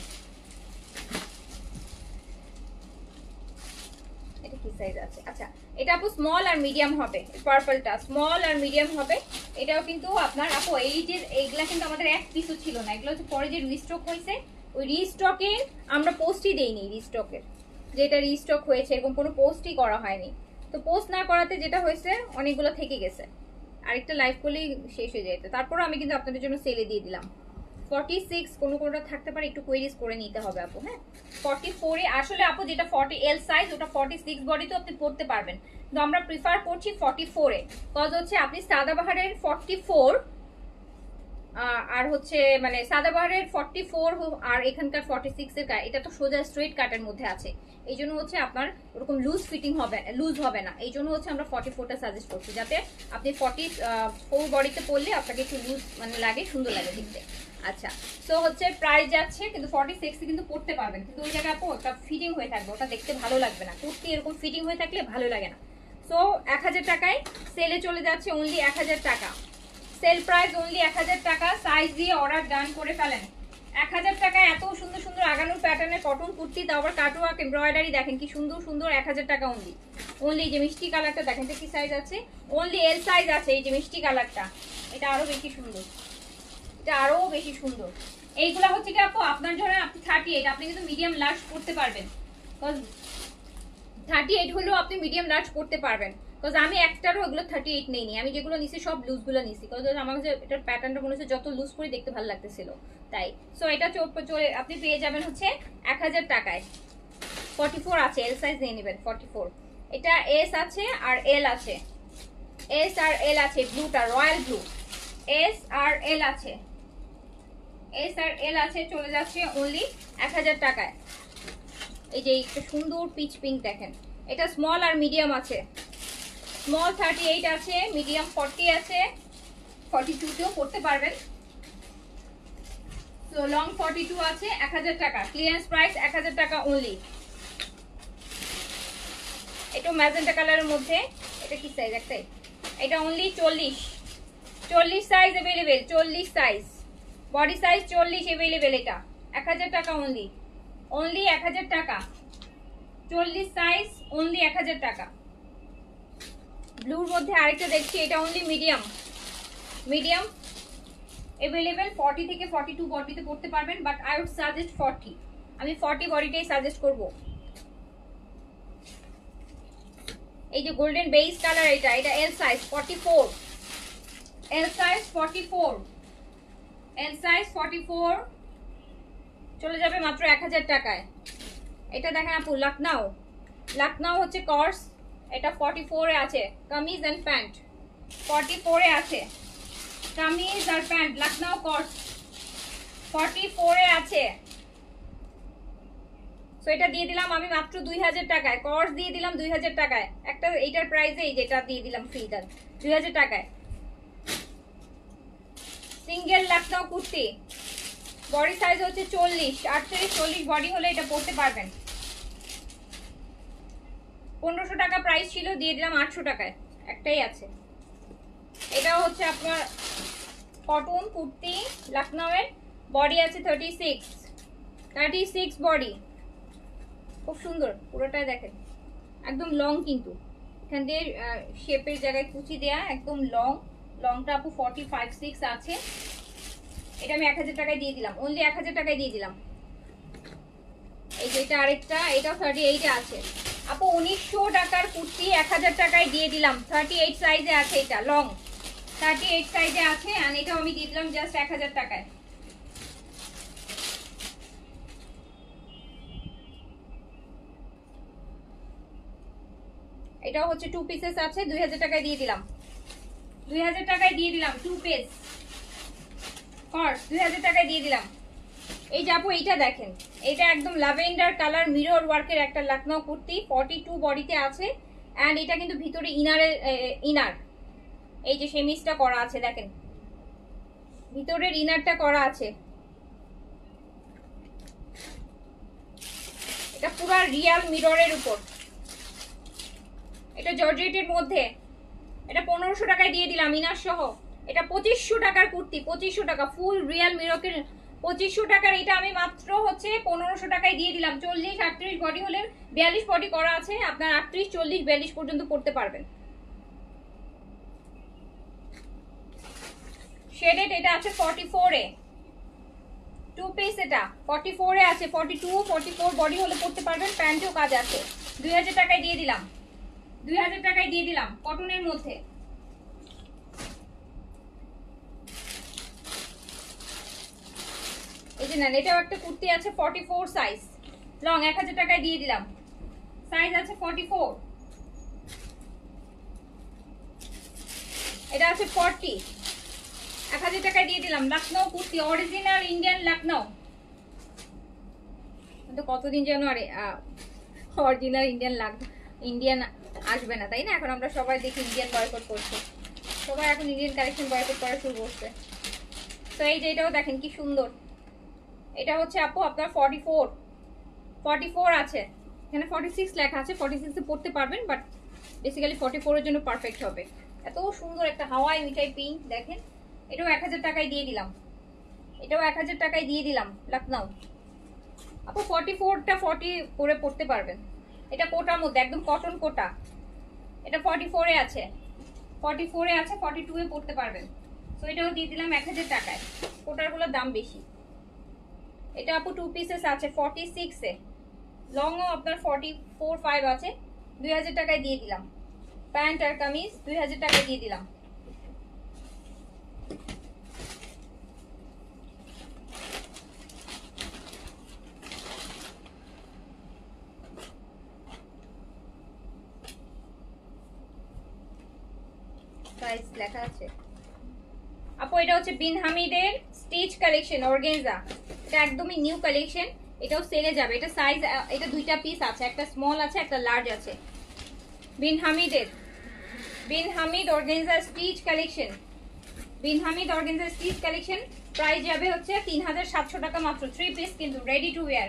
Speaker 1: এটা কি সাইজ আছে? আচ্ছা, এটা আপু স্মল আর মিডিয়াম হবে, পার্পলটা স্মল আর মিডিয়াম হবে। এটাও কিন্তু আপনার আপু এই যে এইগুলা কিন্তু আমাদের এক পিসও ছিল না, এগুলো হচ্ছে পরে যে রিস্টক হয়েছে, ওই রিস্টকে আমরা পোস্টই দেইনি, রিস্টকের যেটা রিস্টক হয়েছে এরকম কোনো পোস্টই করা হয়নি। তো পোস্ট না করাতে যেটা হয়েছে অনেকগুলো থেকে গেছে, আরেকটা লাইভ করলেই শেষ হয়ে যেত। তারপরও আমি কিন্তু আপনাদের জন্য সেলে দিয়ে দিলাম। 46 কোনোটা থাকতে পারে, একটু কোয়েরিজ করে নিতে হবে আপু। হ্যাঁ, 44 এ আসলে আপু যেটা 40 এল সাইজ, ওটা 46 বডি তো আপনি পড়তে পারবেন, কিন্তু আমরা প্রিফার করছি 44 এ। কজ হচ্ছে আপনি সাদাবাহারের 44 আর হচ্ছে মানে সাদাবাহারের 44 আর এখানকার 46 এর, এটা তো সোজা স্ট্রেট কাটের মধ্যে আছে, এই জন্য হচ্ছে আপনার ওরকম লুজ ফিটিং হবে, লুজ হবে না, এই জন্য হচ্ছে আমরা 44টা সাজেস্ট করছি, যাতে আপনি 44 বডিতে পরলে আপনাকে একটু লুজ মানে লাগে, সুন্দর লাগে দেখতে। আচ্ছা, সো হচ্ছে প্রাইস যাচ্ছে, কিন্তু 46 কিন্তু পরতে পারবেন, কিন্তু ওই জায়গায় আপু ওটা ফিটিং হয়ে থাকবে, ওটা দেখতে ভালো লাগবে না, কুর্তি এরকম ফিটিং হয়ে থাকলে ভালো লাগে না। সো 1000 টাকায় সেলে চলে যাচ্ছে, অনলি 1000 টাকা, সেল প্রাইস অনলি 1000 টাকা। সাইজ দিয়ে অর্ডার ডান করে ফেলেন। 1000 টাকায় এত সুন্দর সুন্দর আগানোর প্যাটার্নের কটন কুর্তি, তাও আবার কাটওয়ার্ক এমব্রয়ডারি, দেখেন কি সুন্দর সুন্দর। 1000 টাকা অনলি। অনলি যে মিষ্টি কালারটা দেখেন তো কি সাইজ আছে, অনলি এল সাইজ আছে। এই যে মিষ্টি কালারটা, এটা আরো বেশি সুন্দর, এটা আরো বেশি সুন্দর। এইগুলা হচ্ছে কি আপু আপনার জন্য, আপনি 38, আপনি কিন্তু মিডিয়াম লার্জ করতে পারবেন, 38 হলেও আপনি মিডিয়াম লার্জ করতে পারবেন। বিকজ আমি একটারও এগুলো 38 নেইনি, আমি যেগুলো নিছি সব লুজগুলো নিছি, বিকজ আমার কাছে এটার প্যাটার্নটা মনে হচ্ছে যত লুজ করে দেখতে ভালো লাগতেছিল তাই। সো এটা চলে আপনি পেয়ে যাবেন হচ্ছে 1000 টাকায়। 44 আছে, এল সাইজ নিয়ে নেবেন 44। এটা এস আছে আর এল আছে, এস আর এল আছে, ব্লুটা রয়্যাল ব্লু, এস আর এল আছে, এস আর এল আছে, চলে যাচ্ছে অনলি 1000 টাকায়। এই যে একটা সুন্দর পিচ পিঙ্ক দেখেন, এটা স্মল আর মিডিয়াম আছে, স্মল 38 আছে, মিডিয়াম 40 আছে, 42 তেও পড়তে পারবেন। তো লং 42 আছে, 1000 টাকা ক্লিয়ারেন্স প্রাইস, 1000 টাকা অনলি। এটা ম্যাজেন্টা কালারের মধ্যে, এটা কি সাইজ একটাই, এটা only 40 size available, 40 size, body size 40 available, এটা 1000 টাকা অনলি, অনলি 1000 টাকা, 40 সাইজ অনলি 1000 টাকা। ব্লুর মধ্যে আরেকটা দেখছি, এটা অনলি মিডিয়াম, মিডিয়াম अवेलेबल, 40 থেকে 42 বডিতে পড়তে পারবেন, বাট আই উড সাজেস্ট 40, আমি 40 বডিটাই সাজেস্ট করব। এই যে গোল্ডেন বেস কালার, এটা L size 44, L size 44, L size 44, চলে যাবে মাত্র 1000 টাকায়। এটা দেখেন আপু, লখনউ হচ্ছে কর্স, এটা 44 এ আছে, কামিজ এন্ড প্যান্ট 44 এ আছে, কামিজ আর প্যান্ট লখনউ কর্স 44 এ আছে। সো এটা দিয়ে দিলাম আমি মাত্র 2000 টাকায়, কর্স দিয়ে দিলাম 2000 টাকায়, একটা এইটার প্রাইসে এই যেটা দিয়ে দিলাম ফ্রি, 2000 টাকায়। Single Lucknow kurti, body size হচ্ছে 40, 38 40 বডি হলে এটা পরতে পারবেন। 1500 টাকা প্রাইস ছিল, দিয়ে দিলাম 800 টাকায়, একটাই আছে। এটা হচ্ছে আপনার কটন কুর্তি লখনউ এর, বডি আছে 36 বডি, খুব সুন্দর পুরোটাই দেখেন, একদম লং, কিন্তু এখান দিয়ে শেপের জায়গায় কুচি দেয়া, একদম লংটা আপু 45-6 আছে। এটা আমি 1000 টাকায় দিয়ে দিলাম, অনলি 1000 টাকায় দিয়ে দিলাম। এই যে এটা আরেকটা, এটাও 38 এ আছে আপু, 1900 টাকার কুর্তি 1000 টাকায় দিয়ে দিলাম, 38 সাইজে আছে, এটা লং 38 সাইজে আছে, আর এটাও আমি দিয়ে দিলাম জাস্ট 1000 টাকায়। এটাও হচ্ছে 2 পিসেস আছে, 2000 টাকায় দিয়ে দিলাম, 2000 টাকায় দিয়ে দিলাম, 2 পিস কর্স 2000 টাকায় দিয়ে দিলাম। এই যে আপু এইটা দেখেন, এটা একদম ল্যাভেন্ডার কালার মিরর ওয়ার্কের একটা লখনউ কুর্তি, 42 বডিতে আছে, এন্ড এটা কিন্তু ভিতরে ইনার এই যে সেমিসটা করা আছে, দেখেন ভিতরের ইনারটা করা আছে, এটা পুরো রিয়াল মিররের উপর, এটা জর্জেটের মধ্যে, এটা 1500 টাকায় দিয়ে দিলাম ইনার সহ। এটা 2500 টাকার কুর্তি, 2500 টাকা ফুল রিয়াল মিররের, 2500 টাকার এটা আমি মাত্র হচ্ছে 1500 টাকায় দিয়ে দিলাম। 40-38 বডি হলে, 42 বডি করা আছে, আপনার 38-40-42 পর্যন্ত পড়তে পারবেন। শেডেড এটা আছে 44 এ, 2 পিস, এটা 44 এ আছে, 42-44 বডি হলে পড়তে পারবেন, প্যান্টেও কাজ আছে। 2000 টাকায় দিয়ে দিলাম, 2000 টাকায় দিয়ে দিলাম, কটনের মধ্যে। এই যে নেন, এটাও একটা কুর্তি আছে 44 সাইজ, লং 1000 টাকায় দিয়ে দিলাম, সাইজ আছে 44, এটা আছে 40, 1000 টাকায় দিয়ে দিলাম। লখনউ কুর্তি, অরিজিনাল ইন্ডিয়ান লখনউ, তো কতদিন যেন আরে অরিজিনাল ইন্ডিয়ান আসবে না, তাই না? এখন আমরা সবাই দেখি ইন্ডিয়ান বয়কট করছে, সবাই এখন ইন্ডিয়ান কালেকশন বয়কট করা শুরু করছে। তো এই যে এটাও দেখেন কি সুন্দর, এটা হচ্ছে আপু আপনার 44 আছে, এখানে 46 লেখা আছে, 46 এ পড়তে পারবেন, বাট বেসিক্যালি 44 এর জন্য পারফেক্ট হবে। এত সুন্দর একটা হাওয়াই মিঠাই পিঙ্ক দেখেন, এটাও 1000 টাকায় দিয়ে দিলাম, এটাও 1000 টাকায় দিয়ে দিলাম লখনউ আপু। 44টা 40 করে পড়তে পারবেন, এটা কোটার মধ্যে একদম কটন কোটা, এটা 44 এ আছে, 44 এ আছে, 42 এ পড়তে পারবেন। তো এটাও দিয়ে দিলাম 1000 টাকায়, কোটারগুলোর দাম বেশি। এটা আপু 2 পিসেস আছে 46 এ, লংও আপনার 44-5 আছে, 2000 টাকায় দিয়ে দিলাম। প্যান্ট আর কামিজ 2000 টাকা দিয়ে দিলাম। সাইজ লেখা আছে আপু। এটা হচ্ছে বিন হামিদের স্টিচ কালেকশন অর্গানজা, এটা একদমই নিউ কালেকশন, এটাও সেলে যাবে। এটা সাইজ, এটা দুইটা পিস আছে, একটা স্মল আছে একটা লার্জ আছে। Bin Hamid organza stitch collection, Bin Hamid organza stitch collection. Price যাবে হচ্ছে 3700 টাকা মাত্র। 3 পিস কিন্তু রেডি টু ওয়্যার,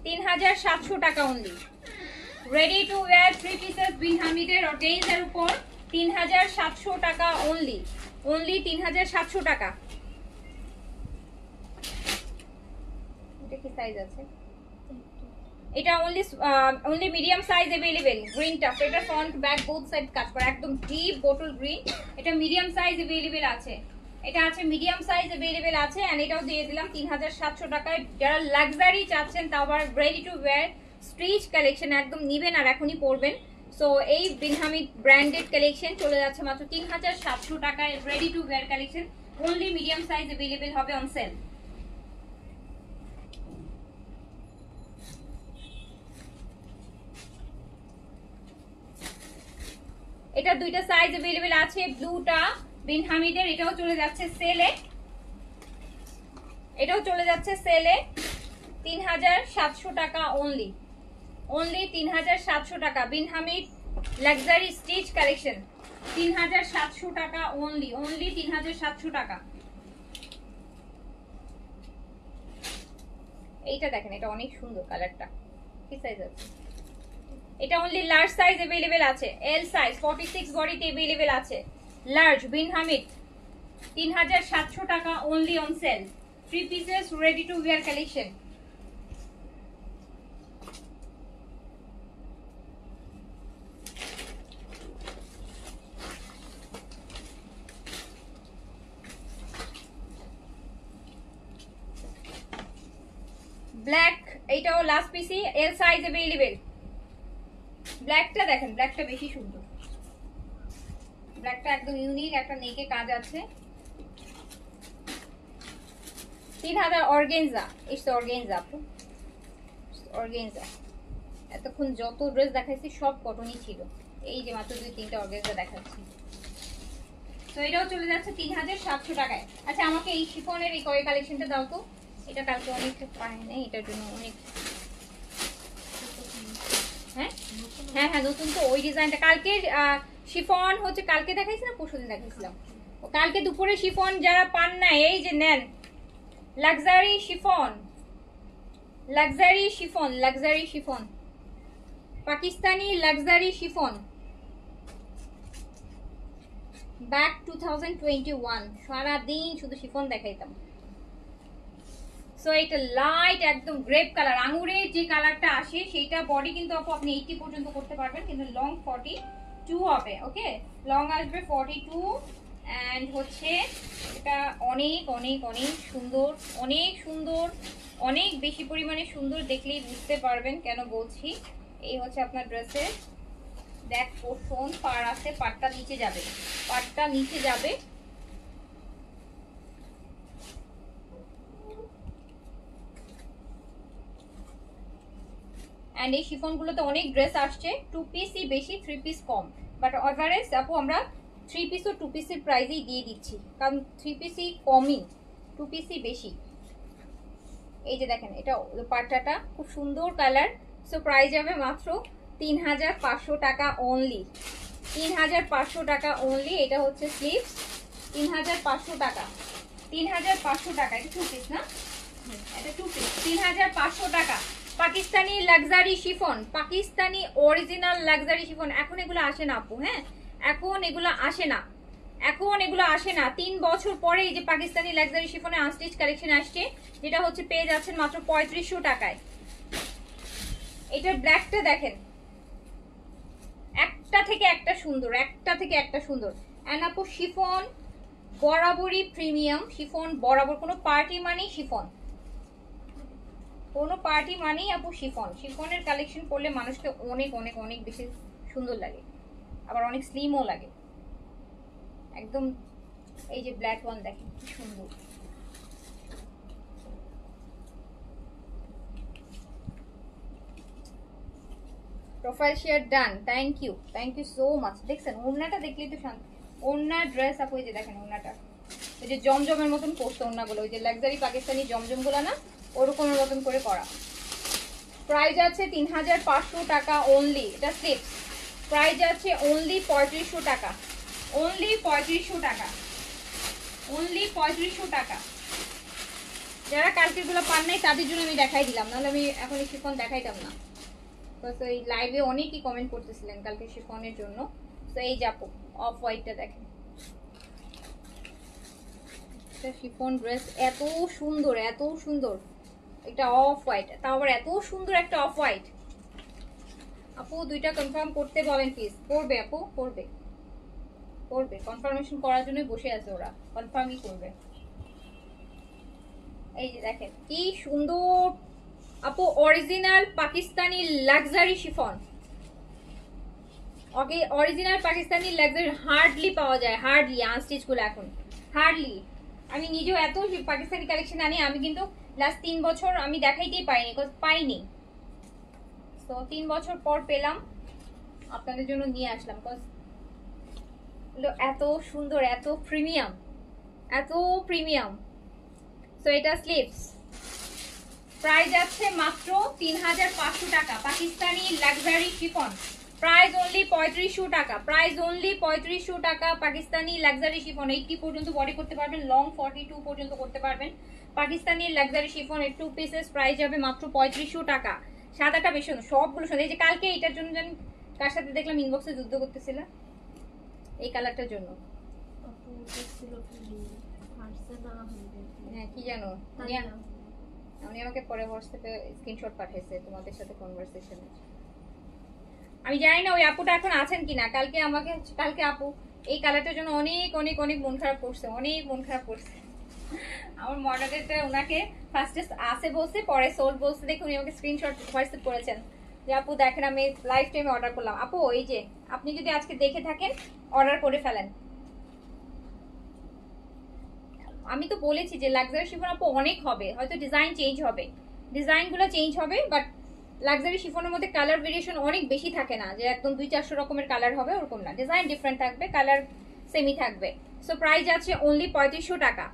Speaker 1: 3700 টাকা only. Ready to wear 3 pieces Bin হামিদের অর্গানজার উপর 3700 টাকা অনলি, 3700 টাকা। এটা কি সাইজ আছে? এটা only মিডিয়াম সাইজ अवेलेबल। গ্রিনটা এটা ফ্রন্ট ব্যাক বোথ সাইড কাজ করা, একদম ডিপ বটল গ্রিন। এটা মিডিয়াম সাইজ अवेलेबल আছে, এটা আছে মিডিয়াম সাইজ अवेलेबल আছে। এন্ড এটাও দিয়ে দিলাম 3700 টাকায়। যারা লাক্সারি চাচ্ছেন তাও আবার ready to wire stretch collection একদম নিবেন আর এখনই পরবেন। সো এই বিন হামিদ ব্র্যান্ডেড কালেকশন চলে যাচ্ছে মাত্র 3700 টাকায়। Ready to wire collection only medium size available হবে অন সেল। এটা দুইটা সাইজ अवेलेबल আছে। ব্লুটা বিন হামিদের, এটাও চলে যাচ্ছে সেলে, এটাও চলে যাচ্ছে সেলে 3700 টাকা অনলি, 3700 টাকা। বিন হামিদ লাক্সারি স্টিচ কালেকশন 3700 টাকা অনলি, 3700 টাকা। এইটা দেখেন, এটা অনেক সুন্দর কালারটা। কি সাইজ আছে? এটা অনলি লার্জ সাইজ अवेलेबल আছে, এল সাইজ 46 বডিতে अवेलेबल আছে। লার্জ বিন হামিদ 3700 টাকা only on sell. 3 pieces ready to wire collection. Black, এইটাও লাস্ট পিসি, এল সাইজ अवेलेबल। ব্ল্যাকটা দেখেন, ব্ল্যাকটা বেশি সুন্দর, ব্ল্যাকটা একদম ইউনিক, একটা নেকে কাজ আছে। 3000 অর্গানজা, ইটস অর্গানজা আপু, অর্গানজা। এতক্ষণ যত ড্রেস দেখাইছি সব কটনই ছিল, এই যে মাত্র 2-3টা অর্গানজা দেখাচ্ছি। তো এটাও চলে যাচ্ছে 3700 টাকায়। আচ্ছা আমাকে এই শিফনের এই কয় কালেকশনটা দাও তো, এটা কালকে অনেক পায় না, এটার জন্য অনেক। হ্যাঁ হ্যাঁ হ্যাঁ নতুন তো, ওই ডিজাইনটা কালকে শিফন হচ্ছে, কালকে দেখাইছি না পরশুদিন দেখাইছিলাম। কালকে দুপুরে শিফন যারা পান না, এই যে নেন luxury chiffon, luxury chiffon, luxury chiffon, Pakistani luxury chiffon back 2021। সারাদিন শুধু শিফন দেখাইতাম। সো এটা লাইট একদম গ্রেপ কালার, আঙুরের যে কালারটা আসে সেইটা। বডি কিন্তু আপনি 80 পর্যন্ত করতে পারবেন, কিন্তু লং 42 হবে। ওকে, লং আসবে 42। এন্ড হচ্ছে এটা অনেক অনেক অনেক সুন্দর, অনেক সুন্দর, অনেক বেশি পরিমাণে সুন্দর। দেখলেই বুঝতে পারবেন কেন বলছি। এই হচ্ছে আপনার ড্রেসের ব্যাক পোর্শন, পার আছে, পাটটা নিচে যাবে, পাটটা নিচে যাবে। এন্ড এই শিফনগুলোতে অনেক ড্রেস আসছে, 2 পিসই বেশি, 3 পিস কম। বাট এভারেজ আপু আমরা 3 পিস ও 2 পিসের প্রাইসেই দিয়ে দিচ্ছি, কারণ 3 পিসই কমই, 2 পিসই বেশি। এই যে দেখেন, এটা পাট্টাটা খুব সুন্দর কালার। সো প্রাইস যাবে মাত্র 3500 টাকা অনলি, 3500 টাকা অনলি। এটা হচ্ছে স্লিভস, 3500 টাকা, 3500 টাকা। এটা 2 পিস না, এটা 2 পিস, 3500 টাকা। Pakistani luxury chiffon, Pakistani original luxury chiffon. এখন এগুলো আসে না আপু, হ্যাঁ এখন এগুলো আসে না, এখন এগুলো আসে না। 3 বছর পরে এই যে পাকিস্তানি লাক্সারি শিফনে আনস্টিচ কালেকশন আসছে, যেটা হচ্ছে পেয়ে যাচ্ছেন মাত্র 3500 টাকায়। এটার ব্ল্যাকটা দেখেন, একটা থেকে একটা সুন্দর, একটা থেকে একটা সুন্দর। এন্ড আপু শিফন বরাবরই প্রিমিয়াম, শিফন বরাবর, কোনো পার্টি মানেই শিফন, কোনো পার্টি মানেই আপু শিফন। শিফনের কালেকশন করলে মানুষকে অনেক অনেক অনেক বেশি সুন্দর লাগে, আবার অনেক স্লিমও লাগে একদম। এই যে ব্ল্যাক ওয়ান দেখেন কি সুন্দর। Profile share done, thank you so much. দেখছেন ওড়নাটা দেখলেই তো শান্তি। ওড়নার ড্রেস আপু এই যে দেখেন ওড়নাটা, ওই যে জমজমের মতন করছে ওড়নাগুলো, ওই যে লাক্সারি পাকিস্তানি জমজমগুলো না, ওরকমের মতন করে করা। প্রাইস আছে 3500 টাকা অনলি। এটা স্লিপস। প্রাইস আছে অনলি 3500 টাকা, অনলি 3500 টাকা, অনলি 3500 টাকা। যারা কালকেরগুলো পান নাই তাদের জন্য আমি দেখাই দিলাম, নাহলে আমি এখন এই শিফন দেখাইতাম না। তো এই লাইভে অনেকেই কমেন্ট করতেছিলেন কালকে শিফনের জন্য। তো এই যাপো অফ হোয়াইটটা দেখেন, শিফন ড্রেস এত সুন্দর, এত সুন্দর। এটা অফ হোয়াইট, তাও আবার এত সুন্দর একটা অফ হোয়াইট। আপু দুইটা কনফার্ম করতে বলেন প্লিজ। করবে আপু, করবে করবে, কনফার্মেশন করার জন্যই বসে আছে ওরা, কনফার্মই করবে। এই যে দেখেন কি সুন্দর আপু, অরিজিনাল পাকিস্তানি লাক্সারি শিফন। ওকে, অরিজিনাল পাকিস্তানি লাক্সারি হার্ডলি পাওয়া যায়, হার্ডলি আনস্টিচ গুলো এখন হার্ডলি। আমি নিজেও এত পাকিস্তানি কালেকশন আনি, আমি কিন্তু লাস্ট 3 বছর আমি দেখাইতেই পাইনি। তো 3 বছর পর পেলাম, আপনাদের জন্য নিয়ে আসলাম। এত সুন্দর, এত প্রিমিয়াম, এত প্রিমিয়াম। সো এটা স্লিভস। প্রাইস আছে মাত্র 3500 টাকা, Pakistani luxury chiffon. Price only 3500 টাকা, প্রাইস অনলি 3500 টাকা, পাকিস্তানি লাক্সারি শিফন। 80 পর্যন্ত বডি করতে পারবেন, লং 42 পর্যন্ত করতে পারবেন। পাকিস্তানি লাক্সারি শিফন এর 2 পিসেস, প্রাইস যাবে মাত্র 3500 টাকা। সাদাটা বেশি সুন্দর, সবগুলো সুন্দর। এই যে কালকে এটার জন্য জানি কার সাথে দেখলাম ইনবক্সে যুদ্ধ করতেছিল, এই কালারটার জন্য। হ্যাঁ কি জানো, উনি আমাকে পরে হোয়াটসঅ্যাপে স্ক্রিনশট পাঠিয়েছে তোমাদের সাথে কনভারসেশনে। আমি জানি না ওই আপুটা এখন আছেন কিনা। কালকে আপু এই কালারটার জন্য অনেক অনেক অনেক মন খারাপ করছে, অনেক মন খারাপ করছে। আমার মডারেটর ওনাকে ফার্স্টে আসে বলছে, পরে সোল বলছে দেখে উনি আমাকে স্ক্রিনশট হোয়াটসঅ্যাপ করেছেন যে আপু দেখেন আমি লাইভ টাইমে অর্ডার করলাম। আপু এই যে আপনি যদি আজকে দেখে থাকেন অর্ডার করে ফেলেন। আমি তো বলেছি যে লাক্সারি শিফন আপু অনেক হবে, হয়তো ডিজাইন চেঞ্জ হবে, ডিজাইনগুলো চেঞ্জ হবে, বাট লাক্সারি শিফনের মধ্যে কালার ভেরিয়েশন অনেক বেশি থাকে না, যে একদম 200-400 রকমের কালার হবে ওরকম না, ডিজাইন ডিফারেন্ট থাকবে, কালার সেমই থাকবে। সো প্রাইস আছে অনলি 3500 টাকা,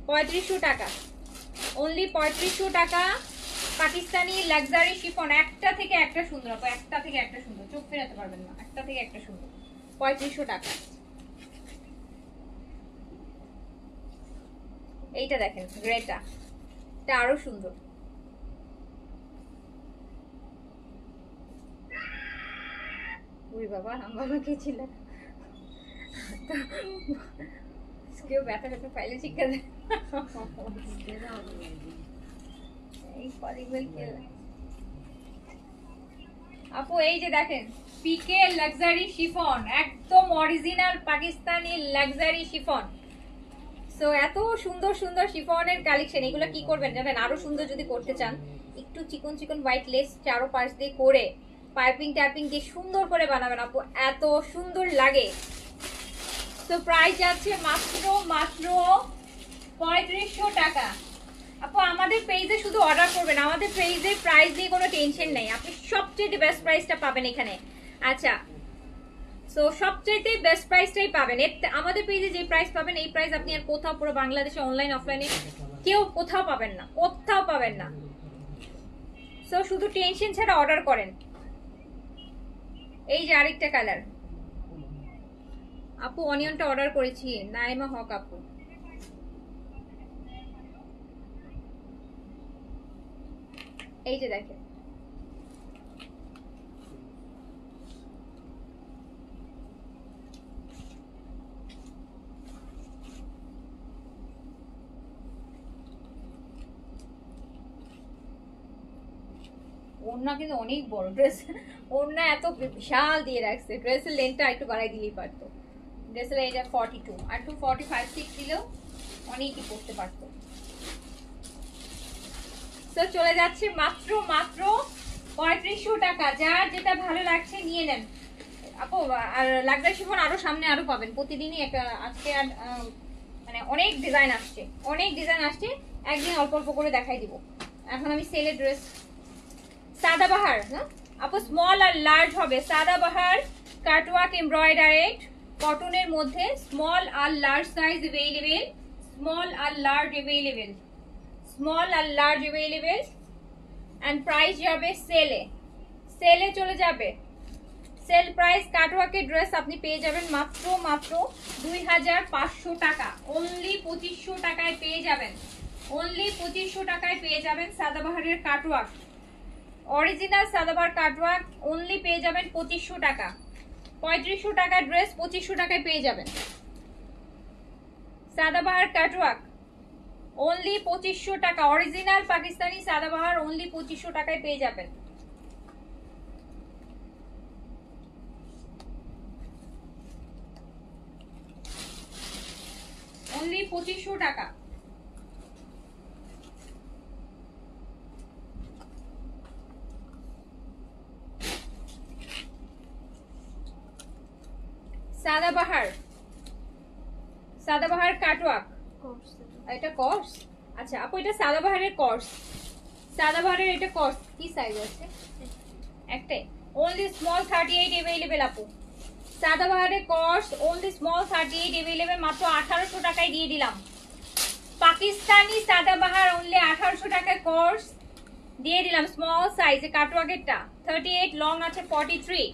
Speaker 1: 3500 টাকা, অনলি 3500 টাকা। পাকিস্তানি লাক্সারি শিফন, একটা থেকে একটা সুন্দর আপু, একটা থেকে একটা সুন্দর, চোখ ফেরাতে পারবেন না, একটা থেকে একটা সুন্দর। 3500 টাকা। এইটা দেখেন গ্রেটা, এটা আরো সুন্দর। ওই বাবা বাবা কে ছিল, কেউ ব্যথা ব্যথা পাইলে শিক্ষা দেয়। আপু এই যে দেখেন পিকে লাক্সারি শিফন, একদম original Pakistani luxury chiffon. So এত সুন্দর সুন্দর শিফনের কালেকশন। এগুলো কি করবেন জানেন, আরো সুন্দর যদি করতে চান, একটু চিকন চিকন হোয়াইট লেস চারো পাশ দিয়ে করে পাইপিং ট্যাপিং দিয়ে সুন্দর করে বানাবেন আপু, এত সুন্দর লাগে। তো প্রাইস আছে মাত্র 3500 টাকা। আপু আমাদের পেজে শুধু অর্ডার করবেন, আমাদের পেজে প্রাইস দিয়ে কোনো টেনশন নেই, আপনি সবচেয়ে বেস্ট প্রাইসটা পাবেন এখানে। আচ্ছা, সো সবচেয়ে বেস্ট প্রাইসটাই পাবেন আমাদের পেজে। যে প্রাইস পাবেন এই প্রাইস আপনি আর কোথাও পুরো বাংলাদেশে অনলাইন অফলাইনে কেউ কোথাও পাবেন না, কোথাও পাবেন না। সো শুধু টেনশন ছাড়া অর্ডার করেন। এই যে আরেকটা কালার আপু, অনিয়নটা অর্ডার করেছি, নাইমা হক আপু। এই যে দেখেন ওড়না কিন্তু অনেক বড়, ড্রেস ওড়না এত বিশাল দিয়ে রাখছে, ড্রেসের লেন্থটা একটু বাড়াই দিলেই পারতো। ড্রেসের এটা 42 আর 245-6 দিলেও অনেকই পড়তে পারতো। তো চলে যাচ্ছে মাত্র 3500 টাকা। যার যেটা ভালো লাগছে নিয়ে নেন। আপু আর লাক্সারি শিফন আরো সামনে আরো পাবেন প্রতিদিনই একটা। আজকে আর মানে অনেক ডিজাইন আসছে, অনেক ডিজাইন আসছে, একদিন অল্প অল্প করে দেখাই দিব। এখন আমি সেলের ড্রেস সাদাবাহার, হ্যাঁ আপু স্মল আর লার্জ হবে। সাদাবাহার কাটওয়ার্ক এমব্রয়ডারেড কটনের মধ্যে স্মল আর লার্জ সাইজ अवेलेबल, স্মল আর লার্জ अवेलेबल, স্মল আর লার্জ अवेलेबल। এন্ড প্রাইস যাবে সেলে, সেলে চলে যাবে। সেল প্রাইস কাটওয়ার্কের ড্রেস আপনি পেয়ে যাবেন মাত্র মাত্র 2500 টাকা, অনলি 2500 টাকায় পেয়ে যাবেন, অনলি 2500 টাকায় পেয়ে যাবেন সাদাবাহারের cutwork, original Sadabahar cutwork only পেয়ে যাবেন 2500 টাকা। 3500 টাকার ড্রেস 2500 টাকায় পেয়ে যাবেন। সাদাবাহার কাটওয়ার্ক অনলি 2500 টাকা, অরিজিনাল পাকিস্তানি সাদাবাহার অনলি 2500 টাকায় পেয়ে যাবেন। অনলি 2500 টাকা। সাদাবাহার, সাদাবাহার কাটওয়ার্ক, এটা কর্স। আচ্ছা আপু এটা সাদাবাহারের কর্স, সাদাবাহারের এটা কর্স। কি সাইজ আছে? একটাই, only small 38 अवेलेबल আপু। সাদাবাহারের কর্স only small 38 अवेलेबल, মাত্র 1800 টাকায় দিয়ে দিলাম। পাকিস্তানি সাদাবাহার only 1800 টাকায় কর্স দিয়ে দিলাম, স্মল সাইজে কাটওয়ার্কেরটা 38, লং আছে 43।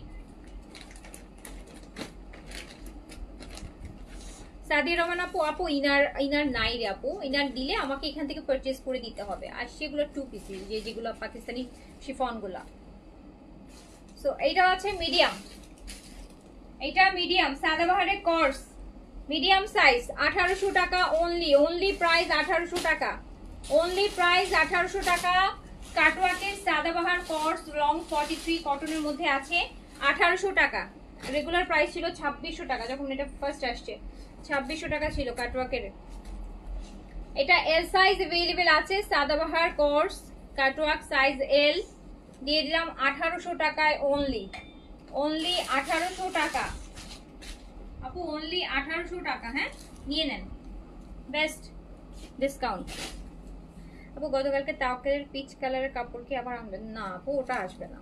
Speaker 1: সাদিয়া রহমান আপু, আপু ইনার ইনার নাই রে আপু, ইনার দিলে আমাকে এখান থেকে পারচেজ করে দিতে হবে। আর সেগুলো 2 পিস, যেগুলো পাকিস্তানি শিফন গুলা। সো এইটা আছে মিডিয়াম, এটা মিডিয়াম সাদাবাহারের কর্স মিডিয়াম সাইজ 1800 টাকা অনলি, অনলি প্রাইস 1800 টাকা, অনলি প্রাইস 1800 টাকা। কাটওয়ার্কের সাদাবাহার কর্স লং 43 কটনের মধ্যে আছে 1800 টাকা। রেগুলার প্রাইস ছিল 2600 টাকা যখন এটা ফার্স্ট আসছে, 2600 টাকা ছিল কাটওয়ার্কের। এটা এল সাইজ अवेलेबल আছে সাদাবাহার কর্স কাটওয়ার্ক সাইজ এল, দিয়ে দিলাম 1800 টাকায় অনলি, অনলি 1800 টাকা আপু, অনলি 1800 টাকা। হ্যাঁ নিয়ে নেন, বেস্ট ডিসকাউন্ট। আপু গতকালকে তাওকের পিচ কালারের কাপড় কি আবার আনবেন? না আপু ওটা আসবে না।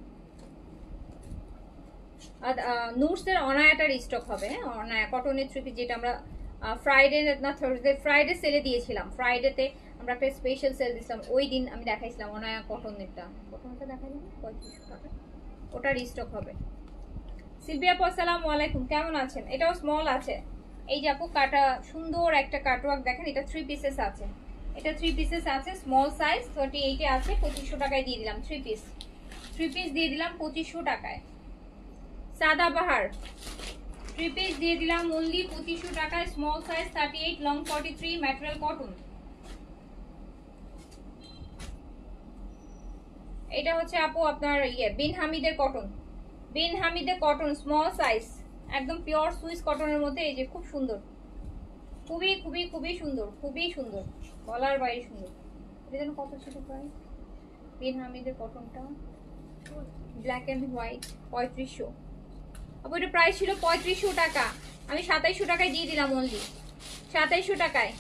Speaker 1: আর নুটসের অনায়াটার স্টক হবে, হ্যাঁ অনায়া কটনের থ্রি পিস, যেটা আমরা ফ্রাইডে না থার্সডে, ফ্রাইডে সেলে দিয়েছিলাম। ফ্রাইডেতে আমরা একটা স্পেশাল সেল দিয়েছিলাম, ওই দিন আমি দেখাইছিলাম অনায়া কটনেরটা, কটনটা দেখাই দিন 3500 টাকা, ওটার স্টক হবে। সিলভিয়া আপু আসসালামু আলাইকুম, কেমন আছেন? এটাও স্মল আছে। এই যে আপু কাটা সুন্দর একটা কাটওয়ার্ক দেখেন, এটা 3 পিসেস আছে, এটা 3 পিসেস আছে, স্মল সাইজ 38 এ আছে, 2500 টাকায় দিয়ে দিলাম। 3 পিস দিয়ে দিলাম 2500 টাকায়। সাদাবাহার 3 পিস দিয়ে দিলাম অনলি 2500 টাকায়, small size 38, long 43, material cotton. এটা হচ্ছে আপু আপনার বিন হামিদের কটন, বিন হামিদের কটন স্মল সাইজ, একদম পিওর সুইস কটনের মধ্যে। এই যে খুব সুন্দর, খুবই খুবই খুবই সুন্দর, খুবই সুন্দর, বলার বাইরে সুন্দর। এটা যেন কত ছিল প্রাইস? বিন হামিদের কটনটা ব্ল্যাক এন্ড হোয়াইট 3500 আপু, এটা প্রাইস ছিল 3500 টাকা, আমি 2700 টাকায় দিয়ে দিলাম অনলি, 2700 টাকায়।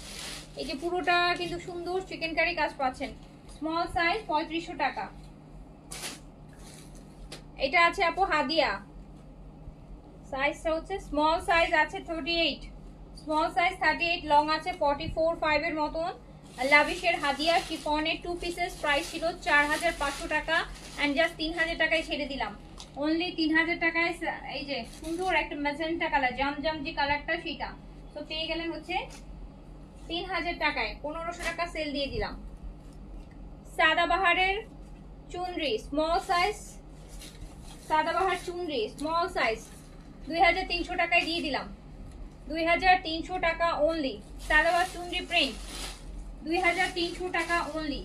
Speaker 1: এই যে পুরোটা কিন্তু সুন্দর চিকেন কারি কাজ পাচ্ছেন, স্মল সাইজ 3500 টাকা। এটা আছে আপু হাদিয়া, সাইজটা হচ্ছে স্মল সাইজ আছে 38, স্মল সাইজ 38, লং আছে 44-5 এর মতন। লাভিশের হাদিয়া শিফনের 2 পিসেস, প্রাইস ছিল 4500 টাকা, এন্ড জাস্ট 3000 টাকায় ছেড়ে দিলাম, অনলি 3000 টাকায়। এই যে সুন্দর একটা ম্যাজেন্টা কালার, জামজাম যে কালারটা সেটা, তো পেয়ে গেলেন হচ্ছে 3000 টাকায়, 1500 টাকা সেল দিয়ে দিলাম। সাদাবাহারের চুনরি small size, Sadabahar চুনরি small size 2300 টাকায় দিয়ে দিলাম, 2300 টাকা অনলি। সাদাবাহার চুনরি প্রিন্ট 2300 টাকা অনলি।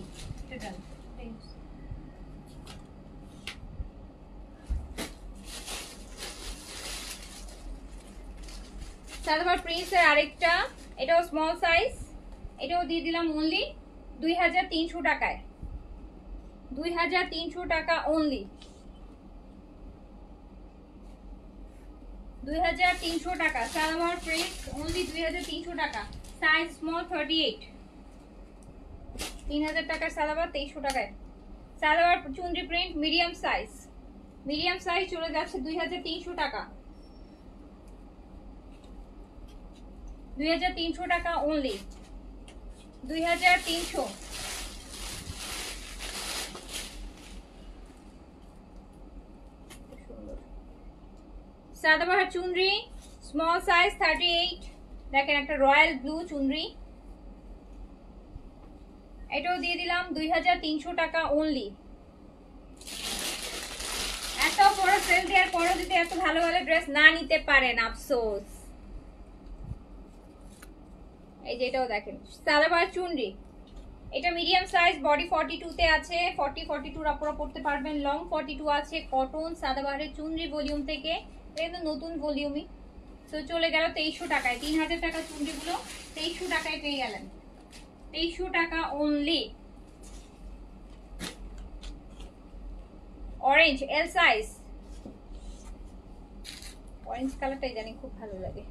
Speaker 1: সাদাবাহার প্রিন্টসের আরেকটা, এটাও স্মল সাইজ, এটাও দিয়ে দিলাম অনলি 2300 টাকায়, 2300 টাকা অনলি। 2300 টাকা সালোয়ার প্রিন্ট অনলি 2300 টাকা সাইজ স্মল 38 3000 টাকার সালোয়ার 2300 টাকায় সালোয়ার চুনরি প্রিন্ট মিডিয়াম সাইজ চলে যাচ্ছে 2300 টাকা 2300 টাকা অনলি 2300 সাদাবাহার চুনরি স্মল সাইজ 38 দেখেন একটা রয়্যাল ব্লু চুনরি এটাও দিয়ে দিলাম 2300 টাকা অনলি এত বড় সেল দেওয়ার পরও যদি এত ভালো ভালো ড্রেস না নিতে পারেন আফসোস এই যে এটাও দেখেন সাদাবাহার চুনরি এটা মিডিয়াম সাইজ বডি 42 তে আছে 42 আপনারা পড়তে পারবেন লং 42 আছে কটন সাদাবাহারের চুনরি ভলিউম থেকে এটা নতুন ভলিউমই সো চলে গেল 2300 টাকায় 3000 টাকা চুনরিগুলো 2300 টাকায় পেয়ে গেলেন 2300 টাকা only orange L size orange কালারটাই জানি খুব ভালো লাগে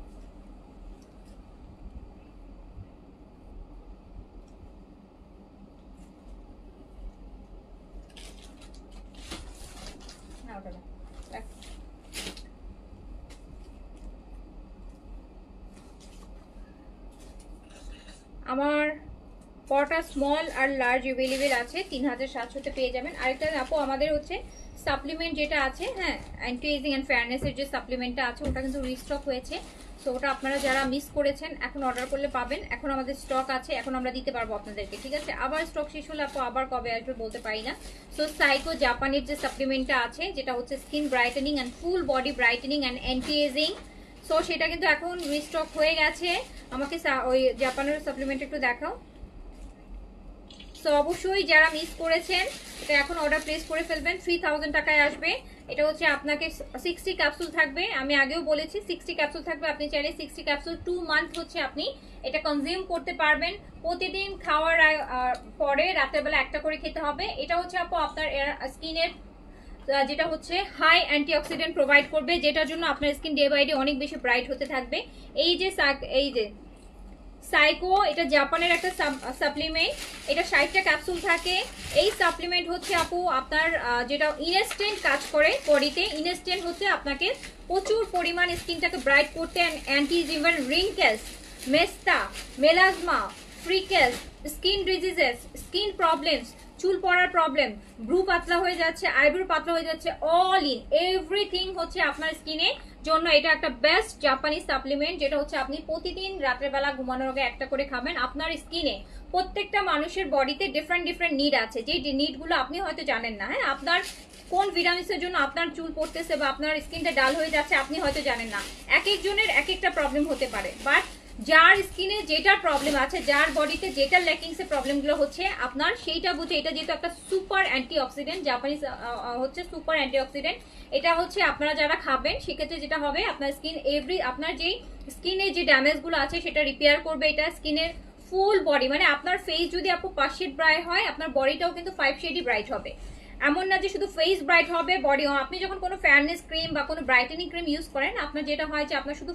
Speaker 1: না ওটা না আমার পটা স্মল আর লার্জ अवेलेबल আছে 3700 তে পেয়ে যাবেন আরেকটা আপু আমাদের হচ্ছে সাপ্লিমেন্ট যেটা আছে হ্যাঁ অ্যান্টি এজিং এন্ড ফেয়ারনেস এর যে সাপ্লিমেন্টটা আছে ওটা কিন্তু রিস্টক হয়েছে সো ওটা আপনারা যারা মিস করেছেন এখন অর্ডার করলে পাবেন এখন আমাদের স্টক আছে এখন আমরা দিতে পারবো আপনাদেরকে ঠিক আছে আবার স্টক শেষ হলে আপু আবার কবে আসবে বলতে পারি না সো সাইকো জাপানের যে সাপ্লিমেন্টটা আছে যেটা হচ্ছে skin brightening and full body brightening and anti aging so সেটা কিন্তু এখন রিস্টক হয়ে গেছে আমাকে ওই জাপানের সাপ্লিমেন্ট একটু দেখাও সো অবশ্যই যারা মিস করেছেন এটা এখন অর্ডার প্লেস করে ফেলবেন 3000 টাকায় আসবে এটা হচ্ছে আপনাকে 60 ক্যাপসুল থাকবে আমি আগেও বলেছি 60 ক্যাপসুল থাকবে আপনি চাইলে 60 ক্যাপসুল 2 মান্থ হচ্ছে আপনি এটা কনজিউম করতে পারবেন প্রতিদিন খাওয়ার পরে রাতের বেলা একটা করে খেতে হবে এটা হচ্ছে আপু আপনার স্কিনের যেটা হচ্ছে হাই অ্যান্টিঅক্সিডেন্ট প্রোভাইড করবে যেটার জন্য আপনার স্কিন ডে বাই ডে অনেক বেশি ব্রাইট হতে থাকবে এই যে সাইকো এটা জাপানের একটা সাপ্লিমেন্ট এটা 60টা ক্যাপসুল থাকে এই সাপ্লিমেন্ট হচ্ছে আপু আপনার যেটা ইনস্ট্যান্ট কাজ করে বডিতে ইনস্ট্যান্ট হচ্ছে আপনাকে প্রচুর পরিমাণ স্কিনটাকে ব্রাইট করতে অ্যান্টি ইভেন রিঙ্কেলস মেস্তা melasma freckles skin diseases skin problems চুল পড়ার প্রবলেম ব্রু পাতলা হয়ে যাচ্ছে আইব্রো পাতলা হয়ে যাচ্ছে অল ইন এভরিথিং হচ্ছে আপনার স্কিনে জন্য এটা একটা বেস্ট জাপানিজ সাপ্লিমেন্ট যেটা হচ্ছে আপনি প্রতিদিন রাতের বেলা ঘুমানোর আগে একটা করে খাবেন আপনার স্কিনে প্রত্যেকটা মানুষের বডিতে ডিফারেন্ট নিড আছে যে নিডগুলো আপনি হয়তো জানেন না হ্যাঁ আপনার কোন ভিটামিনসের জন্য আপনার চুল পড়তেছে বা আপনার স্কিনটা ডাল হয়ে যাচ্ছে আপনি হয়তো জানেন না এক একজনের এক একটা প্রবলেম হতে পারে বাট যার স্কিনে যেটা প্রবলেম আছে যার বডিতে যেটা ল্যাকিংসের প্রবলেমগুলো হচ্ছে আপনার সেইটা বুঝে এটা যেহেতু একটা সুপার অ্যান্টিঅক্সিডেন্ট জাপানিজ হচ্ছে সুপার অ্যান্টিঅক্সিডেন্ট এটা হচ্ছে আপনারা যারা খাবেন সেক্ষেত্রে যেটা হবে আপনার স্কিন আপনার যেই স্কিনে যে ড্যামেজগুলো আছে সেটা রিপেয়ার করবে এটা স্কিনের ফুল বডি মানে আপনার ফেস যদি আপু 5 শেড ব্রাইট হয় আপনার বডিটাও কিন্তু 5 শেডই ব্রাইট হবে এমন না যে শুধু ফেস ব্রাইট হবে বডি আপনি যখন কোনো ফেয়ারনেস ক্রিম বা কোনো ব্রাইটেনিং ক্রিম ইউজ করেন আপনার যেটা হয় যে আপনার শুধু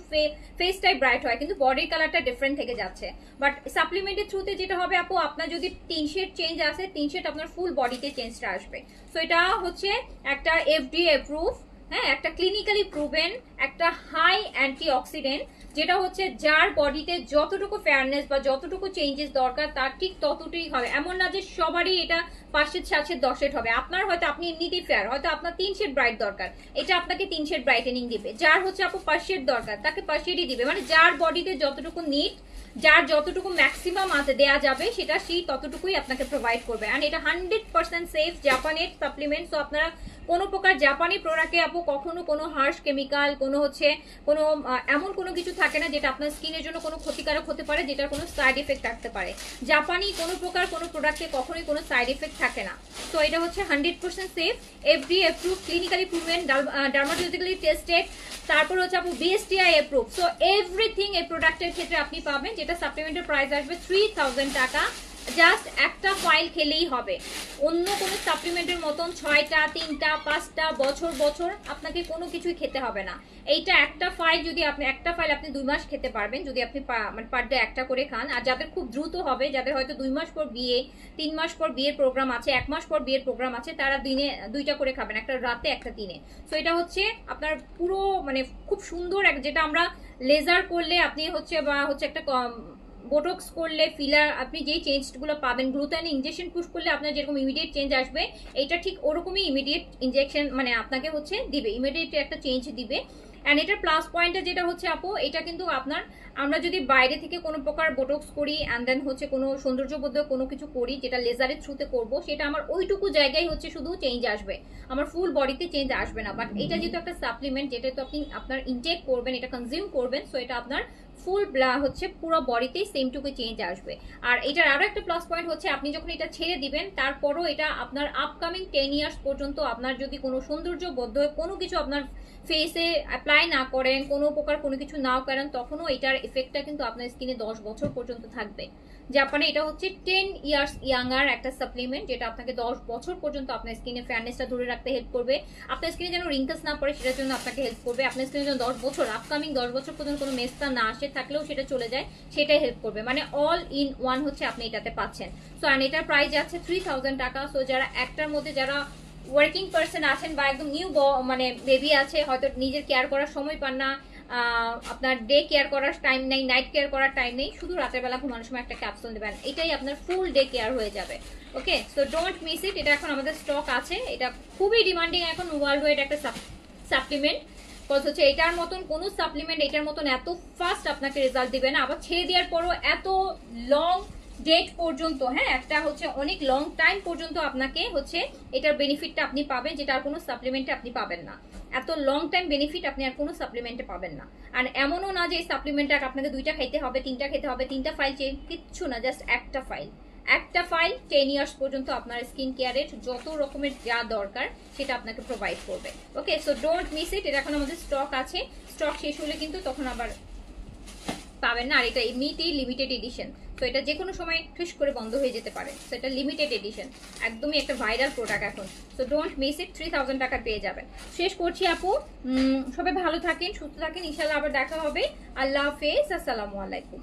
Speaker 1: ফেসটাই ব্রাইট হয় কিন্তু বডির কালারটা ডিফারেন্ট থেকে যাচ্ছে বাট সাপ্লিমেন্টের থ্রুতে যেটা হবে আপু আপনার যদি 3 শেড চেঞ্জ আসে 3 শেড আপনার ফুল বডিতে চেঞ্জটা আসবে সো এটা হচ্ছে একটা FDA অ্যাপ্রুভ হ্যাঁ একটা ক্লিনিক্যালি প্রুভেন একটা হাই অ্যান্টিঅক্সিডেন্ট যেটা হচ্ছে যার বডিতে যতটুকু ফেয়ারনেস বা যতটুকু চেঞ্জেস দরকার তার ঠিক ততটুকুই হবে এমন না যে সবারই এটা 5 শেড 7 শেড 10 শেড হবে আপনার হয়তো আপনি এমনিতেই ফেয়ার হয়তো আপনার 3 শেড ব্রাইট দরকার এটা আপনাকে 3 শেড ব্রাইটেনিং দিবে যার হচ্ছে আপু 5 শেড দরকার তাকে 5 শেডই দিবে মানে যার বডিতে যতটুকু নিড যার যতটুকু ম্যাক্সিমাম দেয়া যাবে সেটা সেই ততটুকুই আপনাকে প্রোভাইড করবে এন্ড এটা 100% সেফ জাপানের সাপ্লিমেন্ট সো আপনারা কোনো প্রকার জাপানি প্রোডাক্টে আপু কখনো কোনো হার্শ কেমিক্যাল কোনো হচ্ছে কোনো এমন কোনো কিছু থাকে না যেটা আপনার স্কিনের জন্য কোনো ক্ষতিকারক হতে পারে যেটার কোনো সাইড এফেক্ট থাকতে পারে জাপানি কোনো প্রকার কোনো প্রোডাক্টে কখনোই কোনো সাইড এফেক্ট থাকে না তো এটা হচ্ছে 100% safe FDA approve clinically proven dermatologically tested তারপর হচ্ছে আপু BSTI অ্যাপ্রুভ সো এভরিথিং এই প্রোডাক্টের ক্ষেত্রে আপনি পাবেন যেটা সাপ্লিমেন্টের প্রাইস আসবে 3000 টাকা জাস্ট একটা ফাইল খেলেই হবে। অন্য কোনো সাপ্লিমেন্টের মতন 6টা 3টা 5টা বছর বছর আপনাকে কোনো কিছুই খেতে হবে না। এইটা একটা ফাইল যদি আপনি 2 মাস খেতে পারবেন, যদি আপনি মানে পার ডে একটা করে খান। আর যাদের খুব দ্রুত হবে, যাদের হয়তো 2 মাস পর বিয়ে, 3 মাস পর বিয়ের প্রোগ্রাম আছে, 1 মাস পর বিয়ের প্রোগ্রাম আছে, তারা দিনে 2টা করে খাবেন, একটা রাতে একটা দিনে। সো এটা হচ্ছে আপনার পুরো মানে খুব সুন্দর যেটা আমরা লেজার করলে আপনি হচ্ছে বা হচ্ছে একটা বোটক্স করলে ফিলার আপনি যেই চেঞ্জগুলো পাবেন, গ্লুটানি ইনজেকশন পুশ করলে আপনার যেরকম ইমিডিয়েট চেঞ্জ আসবে, এটা ঠিক ওরকমই ইমিডিয়েট ইনজেকশন মানে আপনাকে হচ্ছে দিবে, ইমিডিয়েট একটা চেঞ্জ দিবে। অ্যান্ড এটার প্লাস পয়েন্টটা যেটা হচ্ছে আপু, এটা কিন্তু আপনার আমরা যদি বাইরে থেকে কোনো প্রকার বোটক্স করি অ্যান্ড দেন হচ্ছে কোনো সৌন্দর্যবোধক কোনো কিছু করি যেটা লেজারের থ্রুতে করব, সেটা আমার ওইটুকু জায়গায় হচ্ছে শুধু চেঞ্জ আসবে, আমার ফুল বডিতে চেঞ্জ আসবে না। বাট এটা যেহেতু একটা সাপ্লিমেন্ট, যেটা তো আপনি আপনার ইনটেক করবেন, এটা কনজিউম করবেন, সো এটা আপনার ফুল হচ্ছে পুরো বডিতেই সেম টুকু চেঞ্জ আসবে। আর এটার আরো একটা প্লাস পয়েন্ট হচ্ছে আপনি যখন এটা ছেড়ে দিবেন, তারপরও এটা আপনার আপকামিং 10 ইয়ার্স পর্যন্ত আপনার যদি কোনো সৌন্দর্যবদ্ধ কোনো কিছু আপনার ফেসে অ্যাপ্লাই না করেন, কোনো প্রকার কোনো কিছু নাও করেন, তখনও এটার এফেক্টটা কিন্তু আপনার স্কিনে 10 বছর পর্যন্ত থাকবে। জাপানে এটা হচ্ছে 10 ইয়ার্স ইয়াঙ্গার একটা সাপ্লিমেন্ট, যেটা আপনাকে 10 বছর পর্যন্ত আপনার স্কিনে ফেয়ারনেসটা ধরে রাখতে হেল্প করবে, আপনার স্কিনে যেন রিঙ্কলস না পড়ে সেটার জন্য আপনাকে হেল্প করবে, আপনার স্কিনে যেন 10 বছর আপকামিং 10 বছর পর্যন্ত কোনো মেস্তা না আসে, থাকলেও সেটা চলে যায়, সেটাই হেল্প করবে। মানে অল ইন ওয়ান হচ্ছে আপনি এটাতে পাচ্ছেন। সো অ্যান্ড এটার প্রাইস যাচ্ছে 3000 টাকা। সো যারা একটার মধ্যে যারা ওয়ার্কিং পার্সন আছেন বা একদম নিউ মানে বেবি আছে, হয়তো নিজের কেয়ার করার সময় পান না, আপনার ডে কেয়ার করার টাইম নেই, নাইট কেয়ার করার টাইম নেই, শুধু রাতের বেলা ঘুমানোর সময় একটা ক্যাপসুল নেবেন, এটাই আপনার ফুল ডে কেয়ার হয়ে যাবে। ওকে, সো ডোন্ট মিস ইট। এটা এখন আমাদের স্টক আছে, এটা খুবই ডিমান্ডিং এখন ওয়ার্ল্ড ওয়াইড একটা সাপ্লিমেন্ট। কজ হচ্ছে এটার মতন কোনো সাপ্লিমেন্ট এটার মতন এত ফাস্ট আপনাকে রেজাল্ট দিবে না, আবার ছেড়ে দেওয়ার পরও এত লং ডেট পর্যন্ত, হ্যাঁ একটা হচ্ছে অনেক লং টাইম পর্যন্ত আপনাকে হচ্ছে এটার বেনিফিটটা আপনি পাবেন, যেটা আর কোনো সাপ্লিমেন্টে আপনি পাবেন না। এত লং টাইম বেনিফিট আপনি আর কোনো সাপ্লিমেন্টে পাবেন না। আর এমনও না যে এই সাপ্লিমেন্টটা আপনাকে 2টা খেতে হবে, 3টা খেতে হবে, 3টা ফাইল কিচ্ছু না, জাস্ট একটা ফাইল। একটা ফাইল 10 ইয়ার্স পর্যন্ত আপনার স্কিন কেয়ারের যত রকমের যা দরকার সেটা আপনাকে প্রোভাইড করবে। ওকে, সো ডোন্ট মিস ইট। এটা এখন আমাদের স্টক আছে, স্টক শেষ হলে কিন্তু তখন আবার পাবেন না। আর এটা এমনিতেই লিমিটেড এডিশন, তো এটা যে কোনো সময় ঠুস করে বন্ধ হয়ে যেতে পারে। তো এটা লিমিটেড এডিশন, একদমই একটা ভাইরাল প্রোডাক্ট এখন। সো ডোন্ট মিস ইট, 3000 টাকা পেয়ে যাবেন। শেষ করছি আপু, সবাই ভালো থাকেন, সুস্থ থাকেন, ইনশাল্লাহ আবার দেখা হবে। আল্লাহ হাফেজ, আসসালামু আলাইকুম।